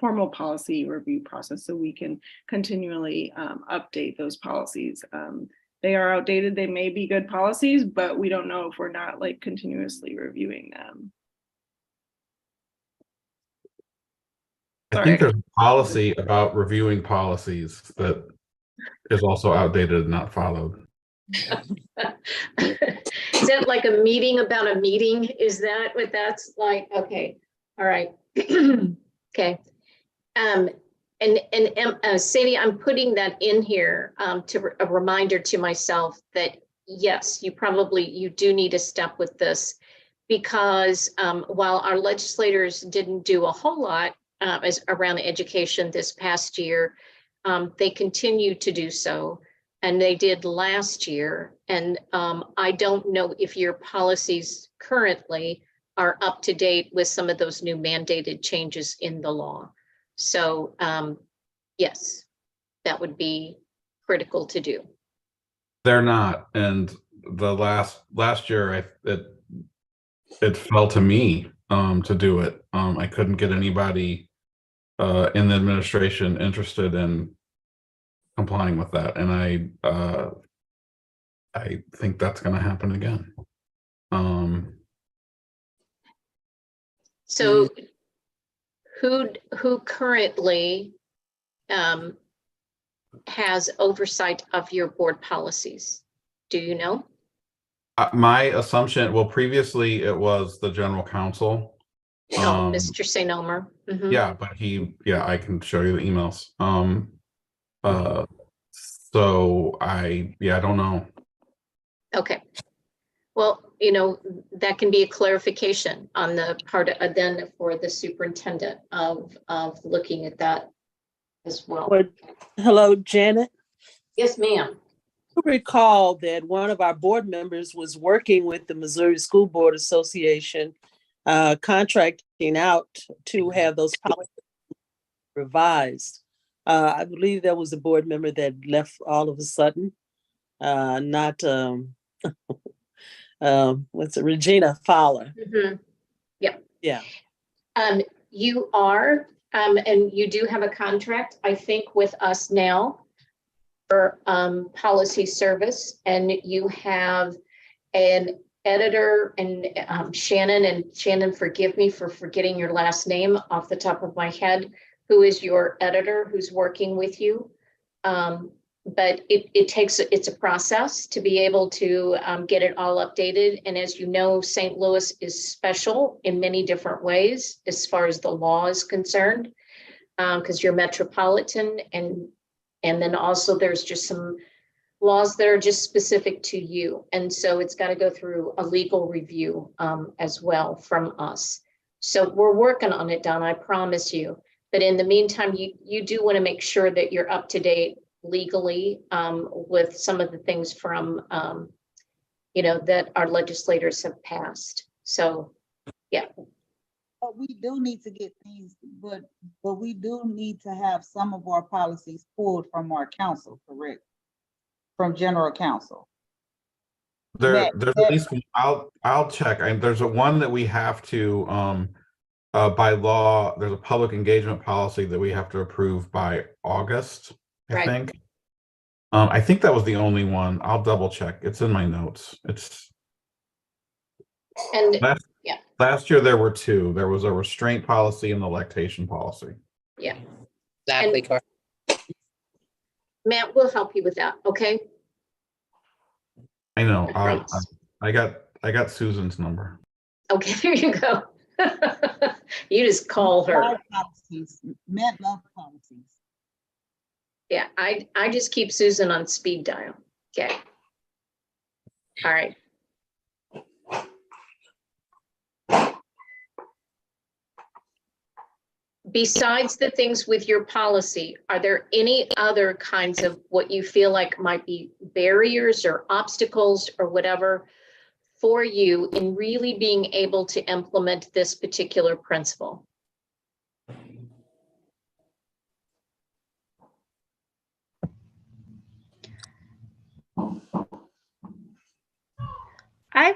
Speaker 10: formal policy review process so we can continually update those policies. They are outdated, they may be good policies, but we don't know if we're not like continuously reviewing them.
Speaker 3: I think there's a policy about reviewing policies that is also outdated and not followed.
Speaker 2: Is that like a meeting about a meeting? Is that what that's like? Okay, all right. Okay. Sadie, I'm putting that in here to a reminder to myself that yes, you do need to step with this, because while our legislators didn't do a whole lot as around education this past year, they continue to do so, and they did last year. And I don't know if your policies currently are up to date with some of those new mandated changes in the law. So yes, that would be critical to do.
Speaker 3: They're not, and the last year, it fell to me to do it. I couldn't get anybody in the administration interested in complying with that, and I think that's going to happen again.
Speaker 2: So who currently has oversight of your board policies? Do you know?
Speaker 3: My assumption, well, previously it was the general counsel.
Speaker 2: Mr. St. Omer.
Speaker 3: Yeah, but I can show you the emails. So I don't know.
Speaker 2: Okay. Well, that can be a clarification on the part of then for the superintendent of looking at that as well.
Speaker 6: Hello, Janet.
Speaker 2: Yes, ma'am.
Speaker 6: I recall that one of our board members was working with the Missouri School Board Association, contracting out to have those policies revised. I believe there was a board member that left all of a sudden. Not what's it, Regina Fowler.
Speaker 2: Yep.
Speaker 6: Yeah.
Speaker 2: You are, and you do have a contract, I think, with us now for policy service, and you have an editor, and Shannon, forgive me for forgetting your last name off the top of my head, who is your editor who's working with you. But it's a process to be able to get it all updated. And as you know, St. Louis is special in many different ways as far as the law is concerned, because you're metropolitan, and then also there's just some laws that are just specific to you. And so it's got to go through a legal review as well from us. So we're working on it, Donna, I promise you. But in the meantime, you do want to make sure that you're up to date legally with some of the things from, that our legislators have passed. So, yeah.
Speaker 7: But we do need to get things, but we do need to have some of our policies pulled from our council, correct? From general counsel.
Speaker 3: There's at least one, I'll check. There's one that we have to by law. There's a public engagement policy that we have to approve by August, I think. I think that was the only one. I'll double check. It's in my notes. Last year there were two. There was a restraint policy and the lactation policy.
Speaker 2: Yeah.
Speaker 12: Exactly correct.
Speaker 2: Matt, we'll help you with that, okay?
Speaker 3: I know. I got Susan's number.
Speaker 2: Okay, there you go. You just call her.
Speaker 7: Matt loves policies.
Speaker 2: Yeah, I just keep Susan on speed dial. Okay. All right. Besides the things with your policy, are there any other kinds of what you feel like might be barriers or obstacles or whatever for you in really being able to implement this particular principle?
Speaker 11: I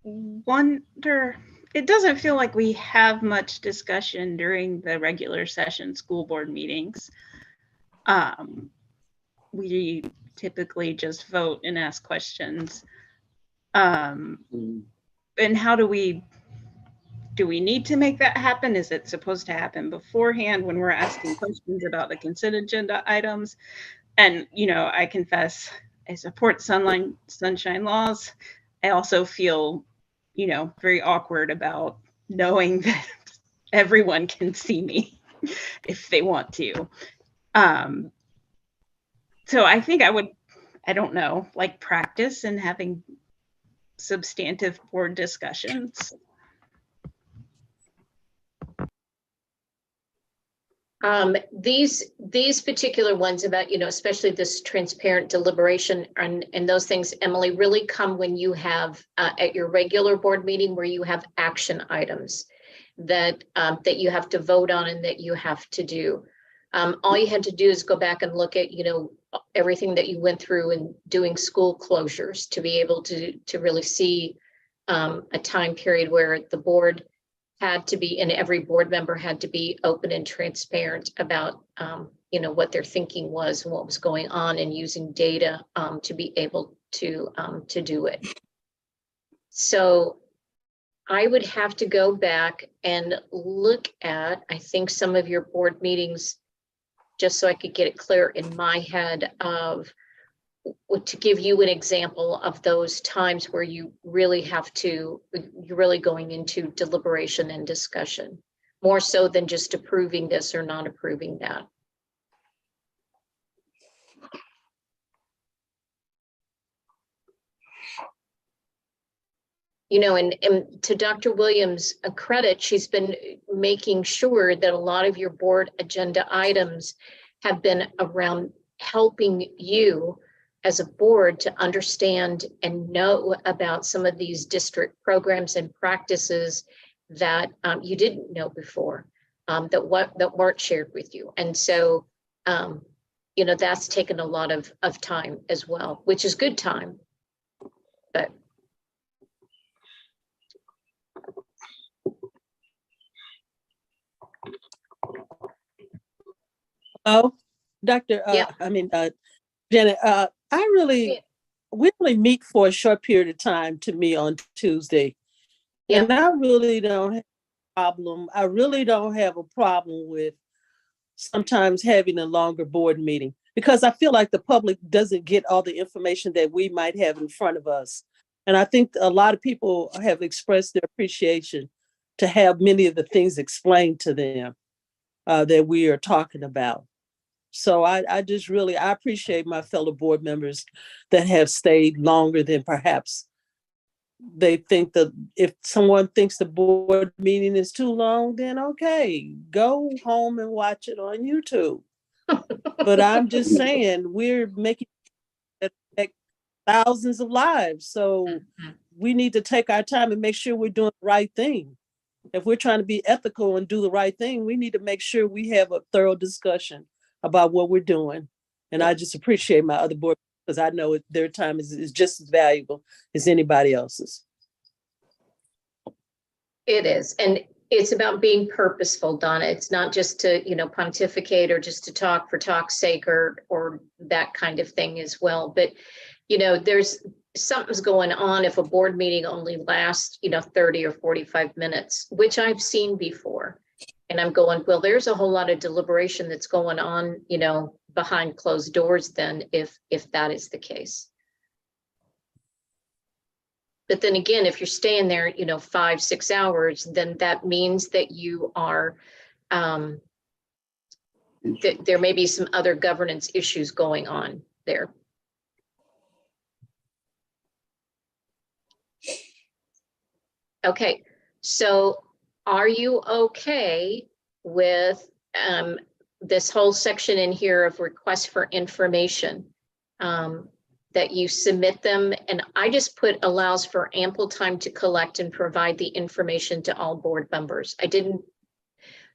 Speaker 11: wonder, it doesn't feel like we have much discussion during the regular session school board meetings. We typically just vote and ask questions. And how do we need to make that happen? Is it supposed to happen beforehand when we're asking questions about the consent agenda items? And, you know, I confess I support sunshine laws. I also feel, you know, very awkward about knowing that everyone can see me if they want to. So I think I would, I don't know, like practice and having substantive board discussions.
Speaker 2: These particular ones about, you know, especially this transparent deliberation and those things, Emily, really come when you have at your regular board meeting where you have action items that that you have to vote on and that you have to do. All you had to do is go back and look at, you know, everything that you went through in doing school closures to be able to really see a time period where the board had to be, and every board member had to be open and transparent about, you know, what their thinking was and what was going on, and using data to be able to do it. So I would have to go back and look at, I think, some of your board meetings, just so I could get it clear in my head of, to give you an example of those times where you really have to, you're really going into deliberation and discussion, more so than just approving this or not approving that. You know, and to Dr. Williams' credit, she's been making sure that a lot of your board agenda items have been around helping you as a board to understand and know about some of these district programs and practices that you didn't know before, that weren't shared with you. And so, you know, that's taken a lot of time as well, which is good time, but.
Speaker 6: Oh, Dr.
Speaker 2: Yeah.
Speaker 6: Janet, we only meet for a short period of time to me on Tuesday.
Speaker 2: Yeah.
Speaker 6: And I really don't have a problem. I really don't have a problem with sometimes having a longer board meeting, because I feel like the public doesn't get all the information that we might have in front of us. And I think a lot of people have expressed their appreciation to have many of the things explained to them that we are talking about. So I appreciate my fellow board members that have stayed longer than perhaps they think. That if someone thinks the board meeting is too long, then okay, go home and watch it on YouTube. But I'm just saying, we're making it affect thousands of lives. So we need to take our time and make sure we're doing the right thing. If we're trying to be ethical and do the right thing, we need to make sure we have a thorough discussion about what we're doing. And I just appreciate my other board, because I know their time is just as valuable as anybody else's.
Speaker 2: It is. And it's about being purposeful, Donna. It's not just to, you know, pontificate or just to talk for talk's sake or that kind of thing as well. But, you know, there's something's going on if a board meeting only lasts, you know, 30 or 45 minutes, which I've seen before. And I'm going, well, there's a whole lot of deliberation that's going on, you know, behind closed doors then, if that is the case. But then again, if you're staying there, you know, 5-6 hours, then that means that you are, that there may be some other governance issues going on there. Okay, so are you okay with this whole section in here of requests for information? That you submit them, and I just put allows for ample time to collect and provide the information to all board members. I didn't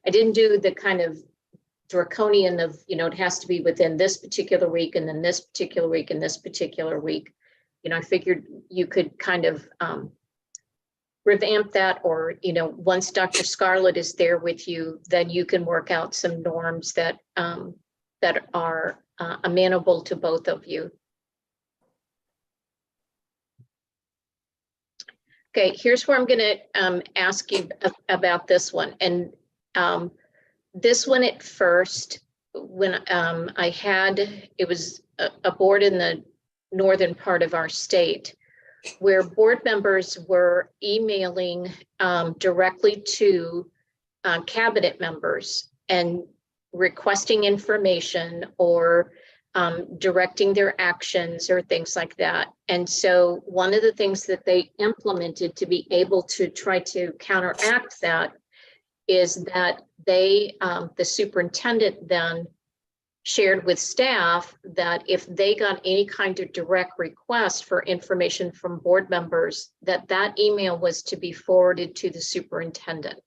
Speaker 2: do the kind of draconian of, you know, it has to be within this particular week and then this particular week and this particular week. You know, I figured you could kind of revamp that, or, you know, once Dr. Scarlett is there with you, then you can work out some norms that that are amenable to both of you. Okay, here's where I'm going to ask you about this one. And this one at first, when I had, it was a board in the northern part of our state, where board members were emailing directly to cabinet members and requesting information or directing their actions or things like that. And so one of the things that they implemented to be able to try to counteract that is that they, the superintendent then shared with staff that if they got any kind of direct request for information from board members, that that email was to be forwarded to the superintendent,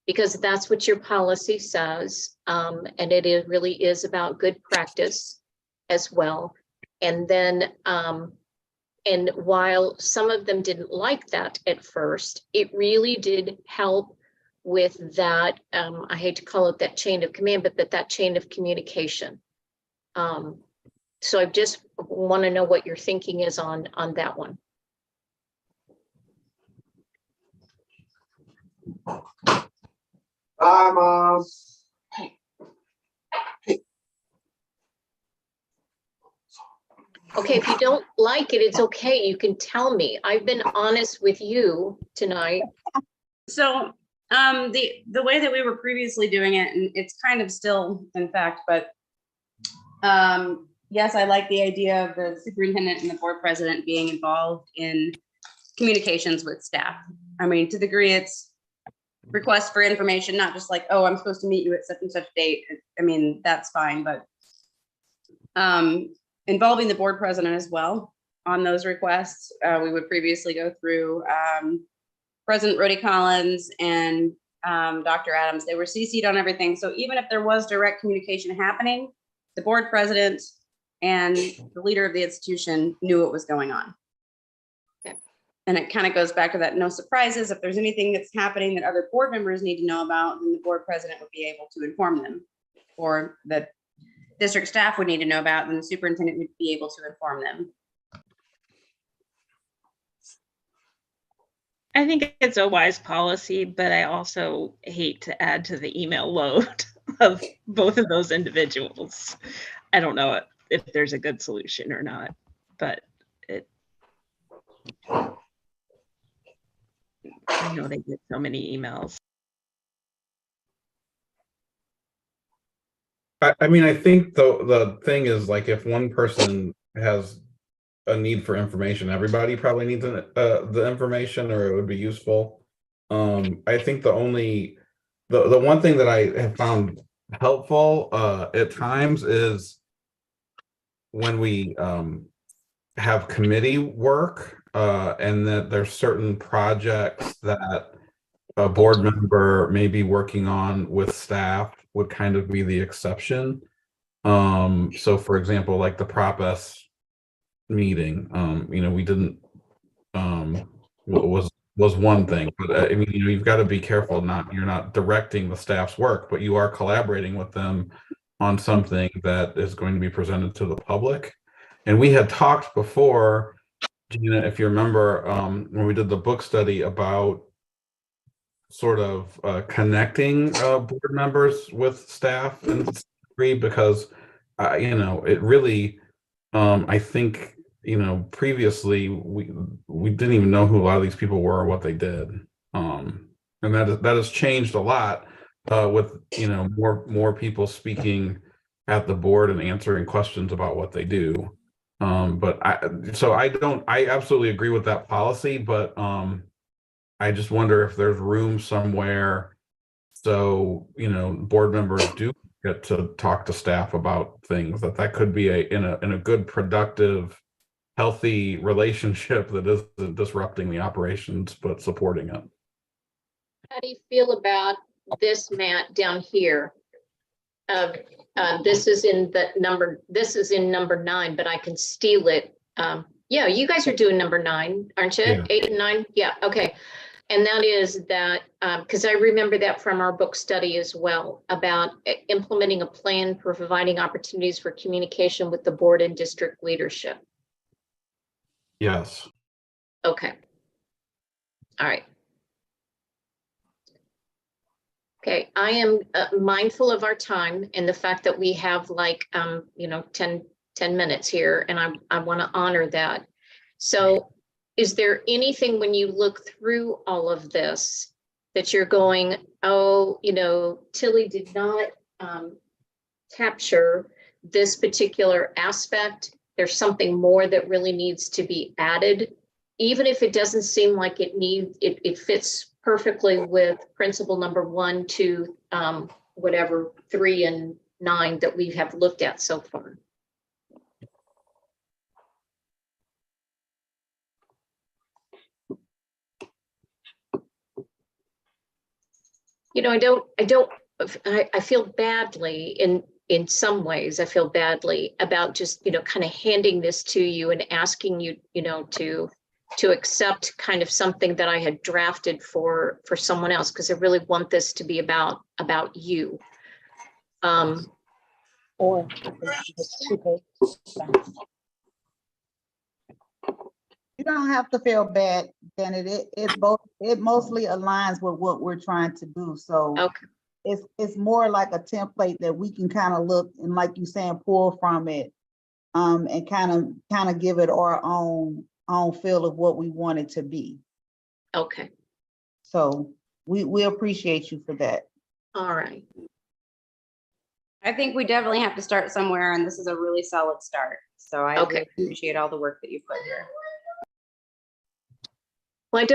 Speaker 2: because that's what your policy says. And it really is about good practice as well. And then, and while some of them didn't like that at first, it really did help with that, I hate to call it that chain of command, but that chain of communication. So I just want to know what your thinking is on that one.
Speaker 5: Bye, Mom.
Speaker 2: Okay, if you don't like it, it's okay. You can tell me. I've been honest with you tonight.
Speaker 13: So the way that we were previously doing it, and it's kind of still in fact, but yes, I like the idea of the superintendent and the board president being involved in communications with staff. I mean, to the degree it's requests for information, not just like, oh, I'm supposed to meet you at such and such date. I mean, that's fine, but involving the board president as well on those requests. We would previously go through President Rhodey Collins and Dr. Adams. They were CC'd on everything. So even if there was direct communication happening, the board president and the leader of the institution knew what was going on.
Speaker 2: Okay.
Speaker 13: And it kind of goes back to that no surprises. If there's anything that's happening that other board members need to know about, then the board president would be able to inform them, or the district staff would need to know about, then the superintendent would be able to inform them.
Speaker 11: I think it's a wise policy, but I also hate to add to the email load of both of those individuals. I don't know if there's a good solution or not, but I know they get so many emails.
Speaker 3: I mean, I think the thing is, like, if one person has a need for information, everybody probably needs the information, or it would be useful. I think the one thing that I have found helpful at times is when we have committee work, and that there's certain projects that a board member may be working on with staff would kind of be the exception. So for example, like the Prop S meeting, you know, we didn't, was one thing, but I mean, you know, you've got to be careful, you're not directing the staff's work, but you are collaborating with them on something that is going to be presented to the public. And we had talked before, Gina, if you remember, when we did the book study about sort of connecting board members with staff in some degree, because you know, it really, I think, you know, previously we didn't even know who a lot of these people were or what they did, and that has changed a lot with, you know, more people speaking at the board and answering questions about what they do. But I absolutely agree with that policy, but I just wonder if there's room somewhere so, you know, board members do get to talk to staff about things, that could be in a good, productive, healthy relationship that isn't disrupting the operations but supporting it.
Speaker 2: How do you feel about this, Matt, down here? This is in number 9, but I can steal it. Yeah, you guys are doing number 9, aren't you?
Speaker 3: Yeah.
Speaker 2: 8 and 9. Yeah. Okay. And that is that, because I remember that from our book study as well, about implementing a plan for providing opportunities for communication with the board and district leadership.
Speaker 3: Yes.
Speaker 2: Okay. All right. Okay, I am mindful of our time and the fact that we have like, 10 minutes here, and I want to honor that. So is there anything when you look through all of this that you're going, oh, Tilly did not capture this particular aspect? There's something more that really needs to be added, even if it doesn't seem like it fits perfectly with principle number 1, 2, whatever, 3 and 9 that we have looked at so far. I feel badly in some ways. I feel badly about just, kind of handing this to you and asking you, to accept kind of something that I had drafted for someone else, because I really want this to be about you.
Speaker 12: Or
Speaker 7: You don't have to feel bad, Janet. It mostly aligns with what we're trying to do. So
Speaker 2: okay.
Speaker 7: It's more like a template that we can kind of look and, like you saying, pull from it, and kind of give it our own feel of what we want it to be.
Speaker 2: Okay.
Speaker 7: So we appreciate you for that.
Speaker 2: All right.
Speaker 13: I think we definitely have to start somewhere, and this is a really solid start. So I really appreciate all the work that you put here.
Speaker 2: Well,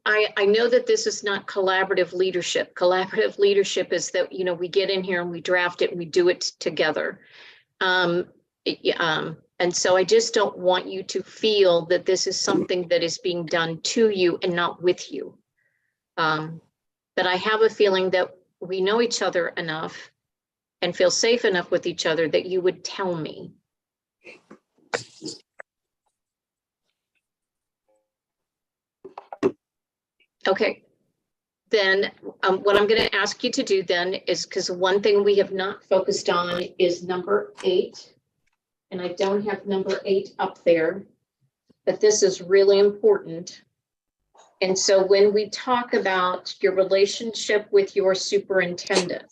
Speaker 2: I know that this is not collaborative leadership. Collaborative leadership is that, we get in here and we draft it and we do it together. And so I just don't want you to feel that this is something that is being done to you and not with you. But I have a feeling that we know each other enough and feel safe enough with each other that you would tell me. Okay, then what I'm going to ask you to do then is, because one thing we have not focused on is number 8. And I don't have number 8 up there, but this is really important. And so when we talk about your relationship with your superintendent,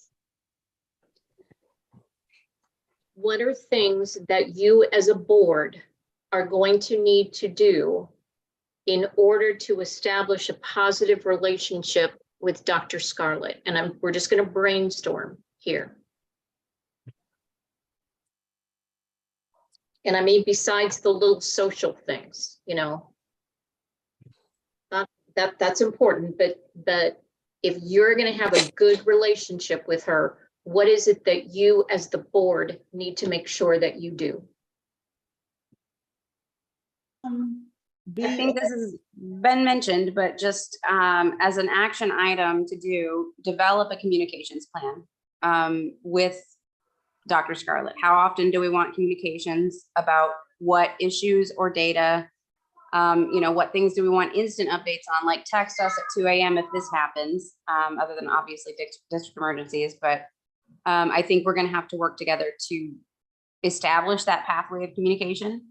Speaker 2: what are things that you as a board are going to need to do in order to establish a positive relationship with Dr. Scarlett? And we're just going to brainstorm here. And I mean, besides the little social things, that's important, but if you're going to have a good relationship with her, what is it that you as the board need to make sure that you do?
Speaker 13: I think this has been mentioned, but just as an action item to do, develop a communications plan with Dr. Scarlett. How often do we want communications about what issues or data? What things do we want instant updates on, like text us at 2 a.m. if this happens, other than obviously district emergencies. But I think we're going to have to work together to establish that pathway of communication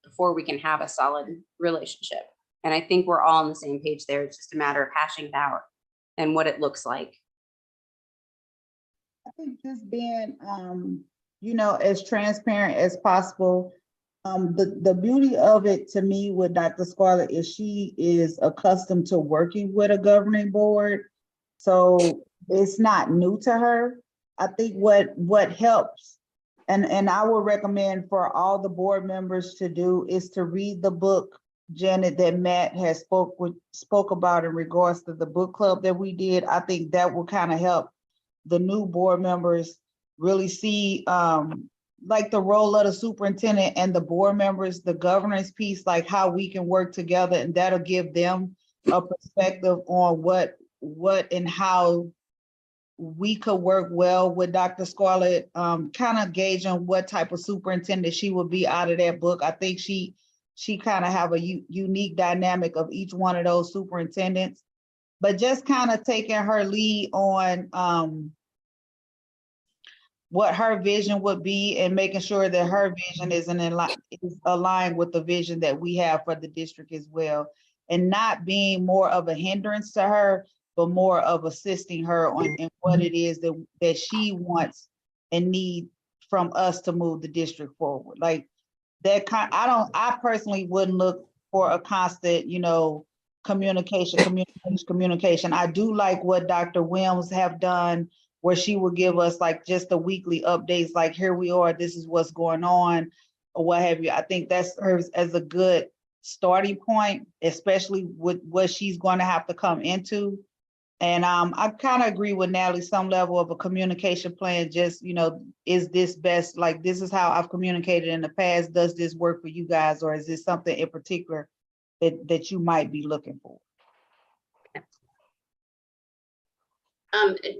Speaker 13: before we can have a solid relationship. And I think we're all on the same page there. It's just a matter of hashing it out and what it looks like.
Speaker 7: I think just being, as transparent as possible. The beauty of it to me with Dr. Scarlett is she is accustomed to working with a governing board. So it's not new to her. I think what helps, and I would recommend for all the board members to do, is to read the book, Janet, that Matt has spoke about in regards to the book club that we did. I think that will kind of help the new board members really see like the role of the superintendent and the board members, the governance piece, like how we can work together, and that'll give them a perspective on what and how we could work well with Dr. Scarlett, kind of gauge on what type of superintendent she would be out of that book. I think she she kind of have a unique dynamic of each one of those superintendents, but just kind of taking her lead on what her vision would be and making sure that her vision is aligned with the vision that we have for the district as well. And not being more of a hindrance to her, but more of assisting her in what it is that she wants and need from us to move the district forward. Like that I personally wouldn't look for a constant, communication. I do like what Dr. Williams have done, where she will give us like just the weekly updates, like here we are, this is what's going on, or what have you. I think that serves as a good starting point, especially with what she's going to have to come into. And I kind of agree with Natalie, some level of a communication plan, just, is this best, like this is how I've communicated in the past, does this work for you guys, or is this something in particular that you might be looking for?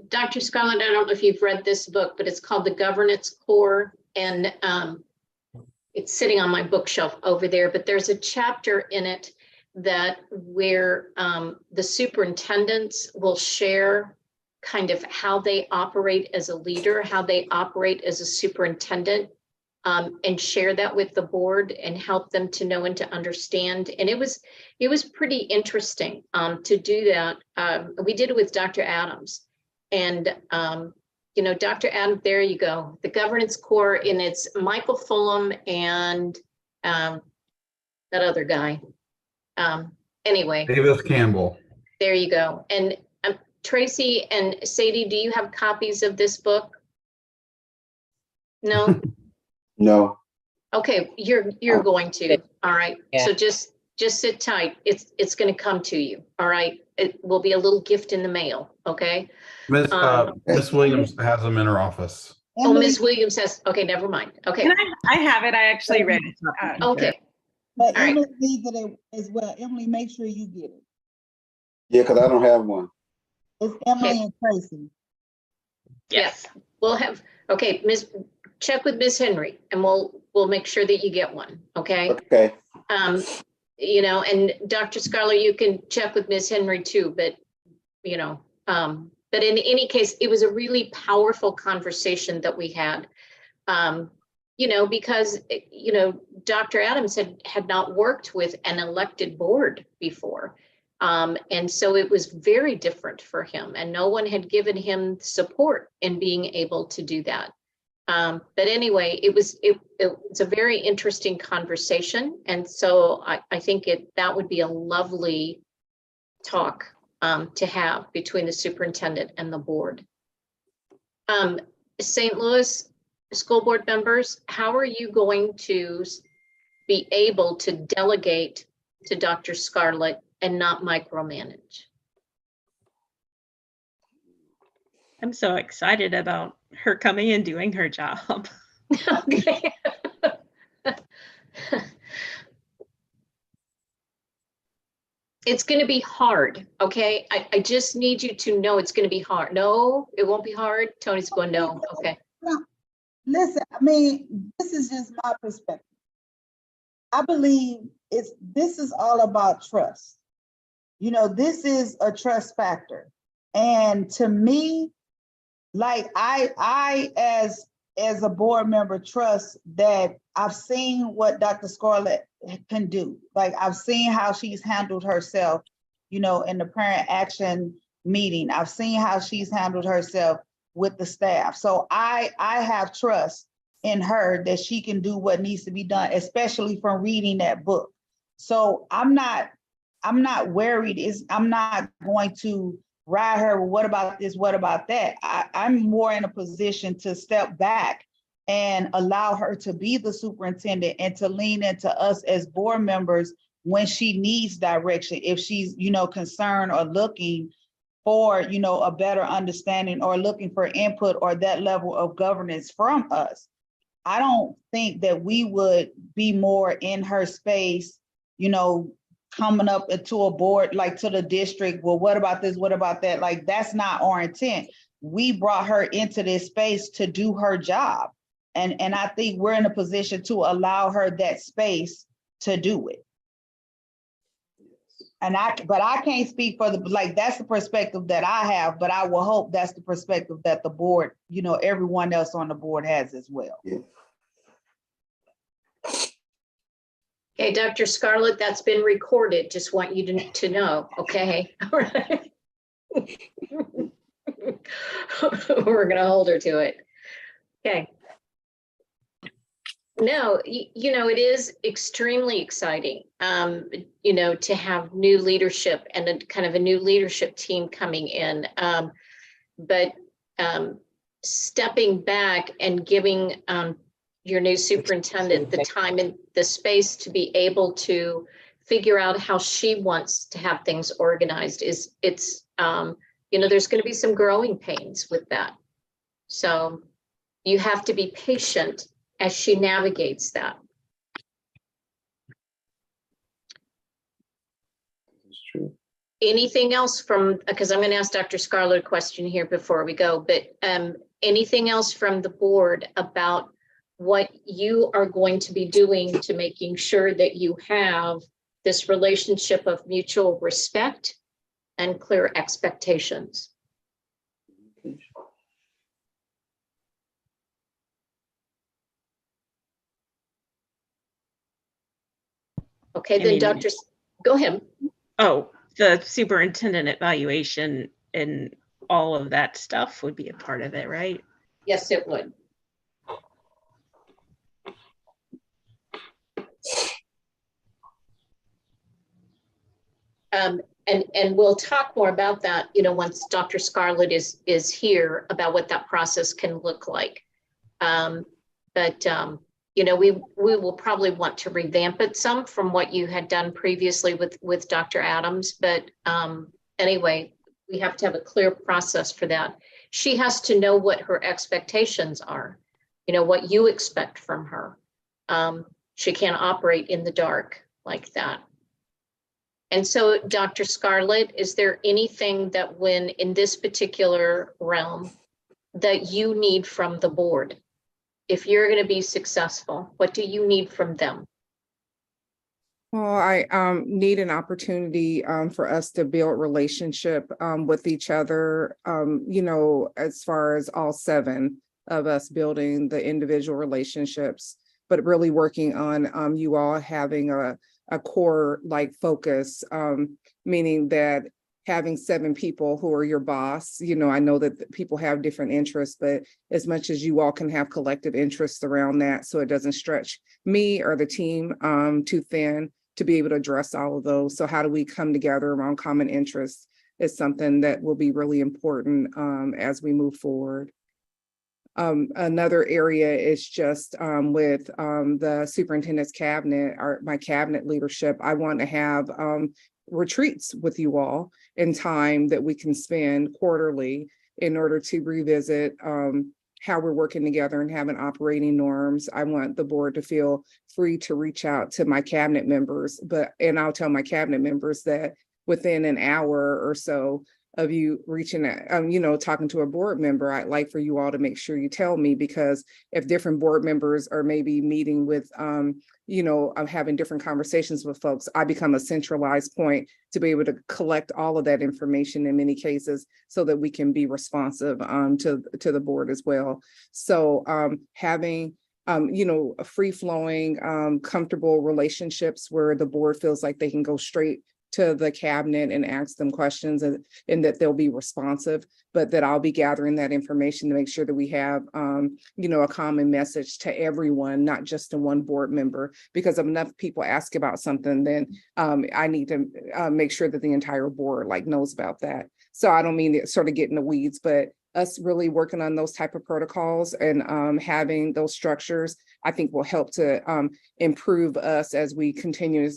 Speaker 2: Dr. Scarlett, I don't know if you've read this book, but it's called The Governance Core, and it's sitting on my bookshelf over there, but there's a chapter in it that where the superintendents will share kind of how they operate as a leader, how they operate as a superintendent, and share that with the board and help them to know and to understand. And it was pretty interesting to do that. We did it with Dr. Adams, and Dr. Adams, there you go. The Governance Core, and it's Michael Fulham and that other guy. Anyway,
Speaker 3: Davis Campbell.
Speaker 2: there you go. And Tracy and Sadie, do you have copies of this book? No.
Speaker 5: No.
Speaker 2: Okay, you're going to. All right.
Speaker 12: Yeah.
Speaker 2: So just sit tight. It's going to come to you. All right. It will be a little gift in the mail. Okay.
Speaker 3: Miss Williams has them in her office.
Speaker 2: Oh, Ms. Williams says, okay, never mind. Okay.
Speaker 10: And I have it. I actually read it.
Speaker 2: Okay.
Speaker 7: But
Speaker 2: All right.
Speaker 7: Emily needs it as well. Emily, make sure you get it.
Speaker 5: Yeah, because I don't have one.
Speaker 7: It's Emily
Speaker 2: Okay.
Speaker 7: and Tracy.
Speaker 2: Yes. We'll have, okay, check with Ms. Henry, and we'll make sure that you get one. Okay.
Speaker 5: Okay.
Speaker 2: And Dr. Scarlett, you can check with Ms. Henry too, but but in any case, it was a really powerful conversation that we had. Because Dr. Adams had not worked with an elected board before. And so it was very different for him, and no one had given him support in being able to do that. But anyway, it's a very interesting conversation. And so I think that would be a lovely talk to have between the superintendent and the board. St. Louis school board members, how are you going to be able to delegate to Dr. Scarlett and not micromanage?
Speaker 11: I'm so excited about her coming and doing her job.
Speaker 2: Okay. It's going to be hard. Okay. I just need you to know it's going to be hard. No, it won't be hard. Tony's going, no. Okay.
Speaker 7: No, listen, I mean, this is just my perspective. I believe this is all about trust. This is a trust factor. And to me, like I as a board member trust that I've seen what Dr. Scarlett can do. Like I've seen how she's handled herself, in the parent action meeting. I've seen how she's handled herself with the staff. So I have trust in her that she can do what needs to be done, especially from reading that book. So I'm not worried. I'm not going to ride her. Well, what about this? What about that? I'm more in a position to step back and allow her to be the superintendent and to lean into us as board members when she needs direction. If she's, concerned or looking for, a better understanding or looking for input or that level of governance from us. I don't think that we would be more in her space, coming up into a board, like to the district, well, what about this? What about that? Like, that's not our intent. We brought her into this space to do her job. And I think we're in a position to allow her that space to do it. And but I can't speak for that's the perspective that I have, but I will hope that's the perspective that the board, everyone else on the board has as well.
Speaker 5: Yeah.
Speaker 2: Okay, Dr. Scarlett, that's been recorded. Just want you to know, okay? All right. We're gonna hold her to it. Okay. No, it is extremely exciting, to have new leadership and a kind of a new leadership team coming in. But stepping back and giving your new superintendent the time and the space to be able to figure out how she wants to have things organized there's going to be some growing pains with that. So you have to be patient as she navigates that.
Speaker 5: That's true.
Speaker 2: Anything else because I'm going to ask Dr. Scarlett a question here before we go, but anything else from the board about what you are going to be doing to making sure that you have this relationship of mutual respect and clear expectations? Okay, then Dr. Go ahead.
Speaker 11: Oh, the superintendent evaluation and all of that stuff would be a part of it, right?
Speaker 2: Yes, it would. And we'll talk more about that, once Dr. Scarlett is here, about what that process can look like. We will probably want to revamp it some from what you had done previously with Dr. Adams. But anyway, we have to have a clear process for that. She has to know what her expectations are, what you expect from her. She can't operate in the dark like that. And so, Dr. Scarlett, is there anything that when in this particular realm that you need from the board? If you're going to be successful, what do you need from them?
Speaker 8: Well, I need an opportunity for us to build relationship with each other, as far as all 7 of us building the individual relationships, but really working on you all having a core focus, meaning that having 7 people who are your boss, I know that people have different interests, but as much as you all can have collective interests around that, so it doesn't stretch me or the team too thin to be able to address all of those. So how do we come together around common interests is something that will be really important as we move forward. Another area is just with the superintendent's cabinet, my cabinet leadership. I want to have retreats with you all in time that we can spend quarterly in order to revisit how we're working together and having operating norms. I want the board to feel free to reach out to my cabinet members, and I'll tell my cabinet members that within an hour or so of you reaching out, talking to a board member, I'd like for you all to make sure you tell me, because if different board members are maybe meeting with, I'm having different conversations with folks, I become a centralized point to be able to collect all of that information in many cases so that we can be responsive to the board as well. So having free-flowing, comfortable relationships where the board feels like they can go straight to the cabinet and ask them questions and that they'll be responsive, but that I'll be gathering that information to make sure that we have, a common message to everyone, not just to one board member, because if enough people ask about something, then I need to make sure that the entire board knows about that. So I don't mean to sort of get in the weeds, but us really working on those type of protocols and having those structures, I think will help to improve us as we continue,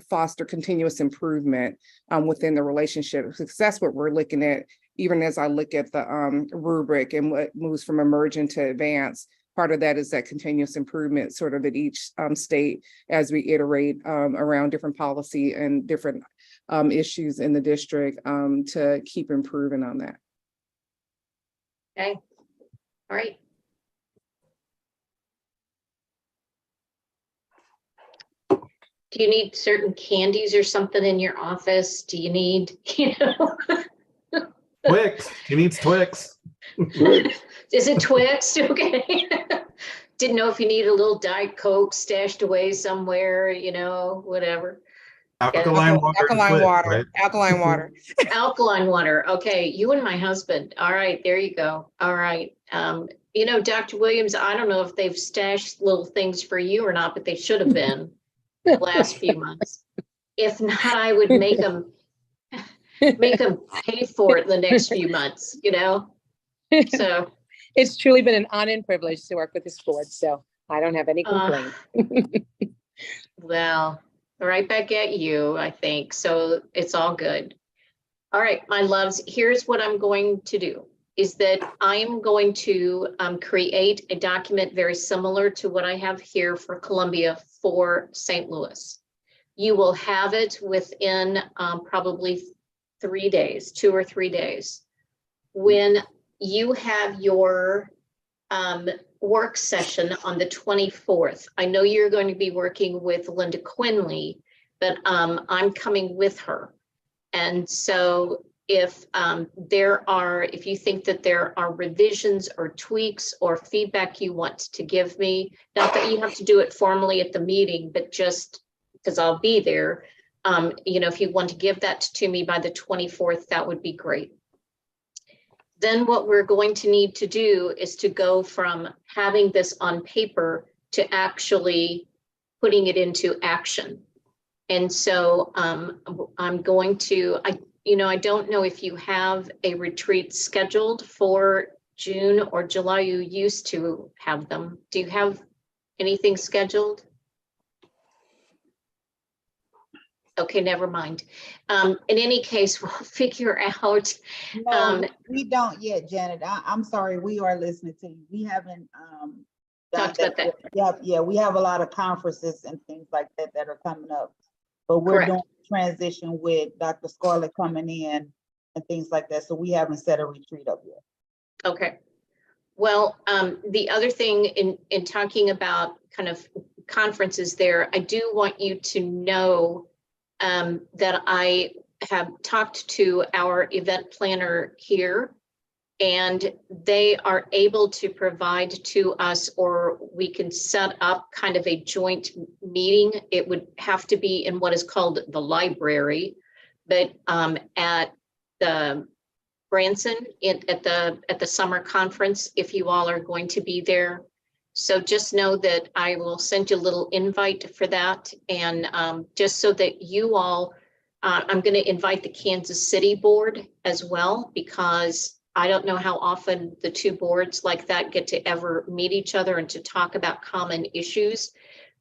Speaker 8: foster continuous improvement within the relationship. Because that's what we're looking at, even as I look at the rubric and what moves from emergent to advanced. Part of that is that continuous improvement sort of at each state as we iterate around different policy and different issues in the district to keep improving on that.
Speaker 2: Okay, all right. Do you need certain candies or something in your office? Do you need,
Speaker 3: Twix. He needs Twix.
Speaker 2: Is it Twix? Okay. Didn't know if you need a little Diet Coke stashed away somewhere, whatever.
Speaker 3: Alkaline water. and
Speaker 8: Alkaline
Speaker 3: Twix,
Speaker 8: water,
Speaker 3: right?
Speaker 8: alkaline water.
Speaker 2: Alkaline water. Okay, you and my husband. All right, there you go. All right. Dr. Williams, I don't know if they've stashed little things for you or not, but they should have been the last few months. If not, I would make them pay for it the next few months, So
Speaker 12: It's truly been an honor and privilege to work with this board, so I don't have any complaint.
Speaker 2: well, right back at you, I think. So it's all good. All right, my loves, here's what I'm going to do is that I'm going to create a document very similar to what I have here for Columbia for St. Louis. You will have it within probably 3 days, 2 or 3 days. When you have your work session on the 24th, I know you're going to be working with Linda Quinley, but I'm coming with her. And so if you think that there are revisions or tweaks or feedback you want to give me, not that you have to do it formally at the meeting, but just because I'll be there, if you want to give that to me by the 24th, that would be great. Then what we're going to need to do is to go from having this on paper to actually putting it into action. And so I'm going to, I don't know if you have a retreat scheduled for June or July. You used to have them. Do you have anything scheduled? Okay, never mind. In any case, we'll figure out.
Speaker 7: No, we don't yet, Janet. I'm sorry, we are listening to you. We haven't
Speaker 2: Talked about that.
Speaker 7: Yeah, we have a lot of conferences and things like that that are coming up. But we're
Speaker 2: Correct.
Speaker 7: doing transition with Dr. Scarlett coming in and things like that. So we haven't set a retreat up yet.
Speaker 2: Okay. Well, the other thing in talking about kind of conferences there, I do want you to know that I have talked to our event planner here, and they are able to provide to us, or we can set up kind of a joint meeting. It would have to be in what is called the library, but at the Branson at the summer conference, if you all are going to be there. So just know that I will send you a little invite for that. And just so that you all, I'm going to invite the Kansas City board as well, because I don't know how often the two boards like that get to ever meet each other and to talk about common issues.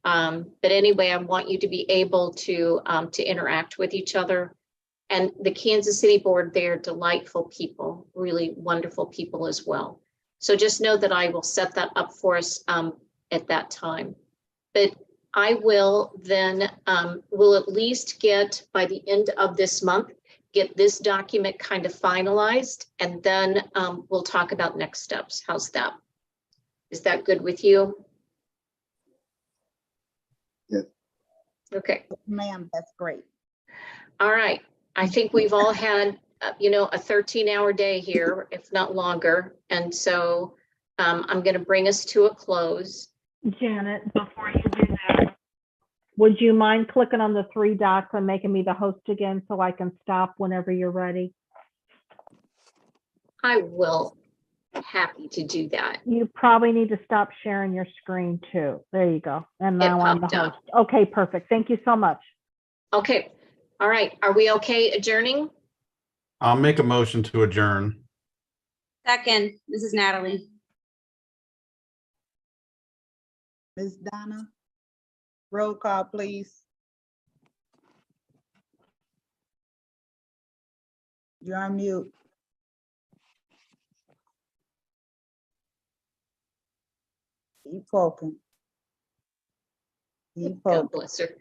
Speaker 2: But anyway, I want you to be able to interact with each other. And the Kansas City board, they're delightful people, really wonderful people as well. So just know that I will set that up for us at that time. But I will then, will at least get by the end of this month, get this document kind of finalized, and then we'll talk about next steps. How's that? Is that good with you?
Speaker 5: Yes.
Speaker 2: Okay.
Speaker 7: Ma'am, that's great.
Speaker 2: All right. I think we've all had a 13-hour day here, if not longer. And so I'm going to bring us to a close.
Speaker 1: Janet, before you do that, would you mind clicking on the 3 dots and making me the host again so I can stop whenever you're ready?
Speaker 2: I will. Happy to do that.
Speaker 1: You probably need to stop sharing your screen too. There you go. And now I'm the
Speaker 2: popped up.
Speaker 1: host. Okay, perfect. Thank you so much.
Speaker 2: Okay. All right. Are we okay adjourning?
Speaker 3: I'll make a motion to adjourn.
Speaker 13: Second, this is Natalie.
Speaker 7: Ms. Donna, roll call, please. You're on mute. Keep poking. Keep
Speaker 2: God
Speaker 7: poking.
Speaker 2: bless her.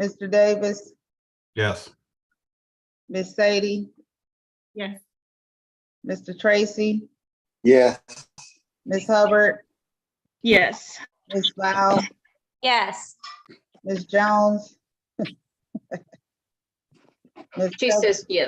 Speaker 7: Mr. Davis,
Speaker 3: Yes.
Speaker 7: Miss Sadie,
Speaker 10: Yes.
Speaker 7: Mr. Tracy,
Speaker 5: Yes.
Speaker 7: Miss Hubbard,
Speaker 11: Yes.
Speaker 7: Miss Val,
Speaker 13: Yes.
Speaker 7: Ms. Jones? Ms.
Speaker 2: She says yes.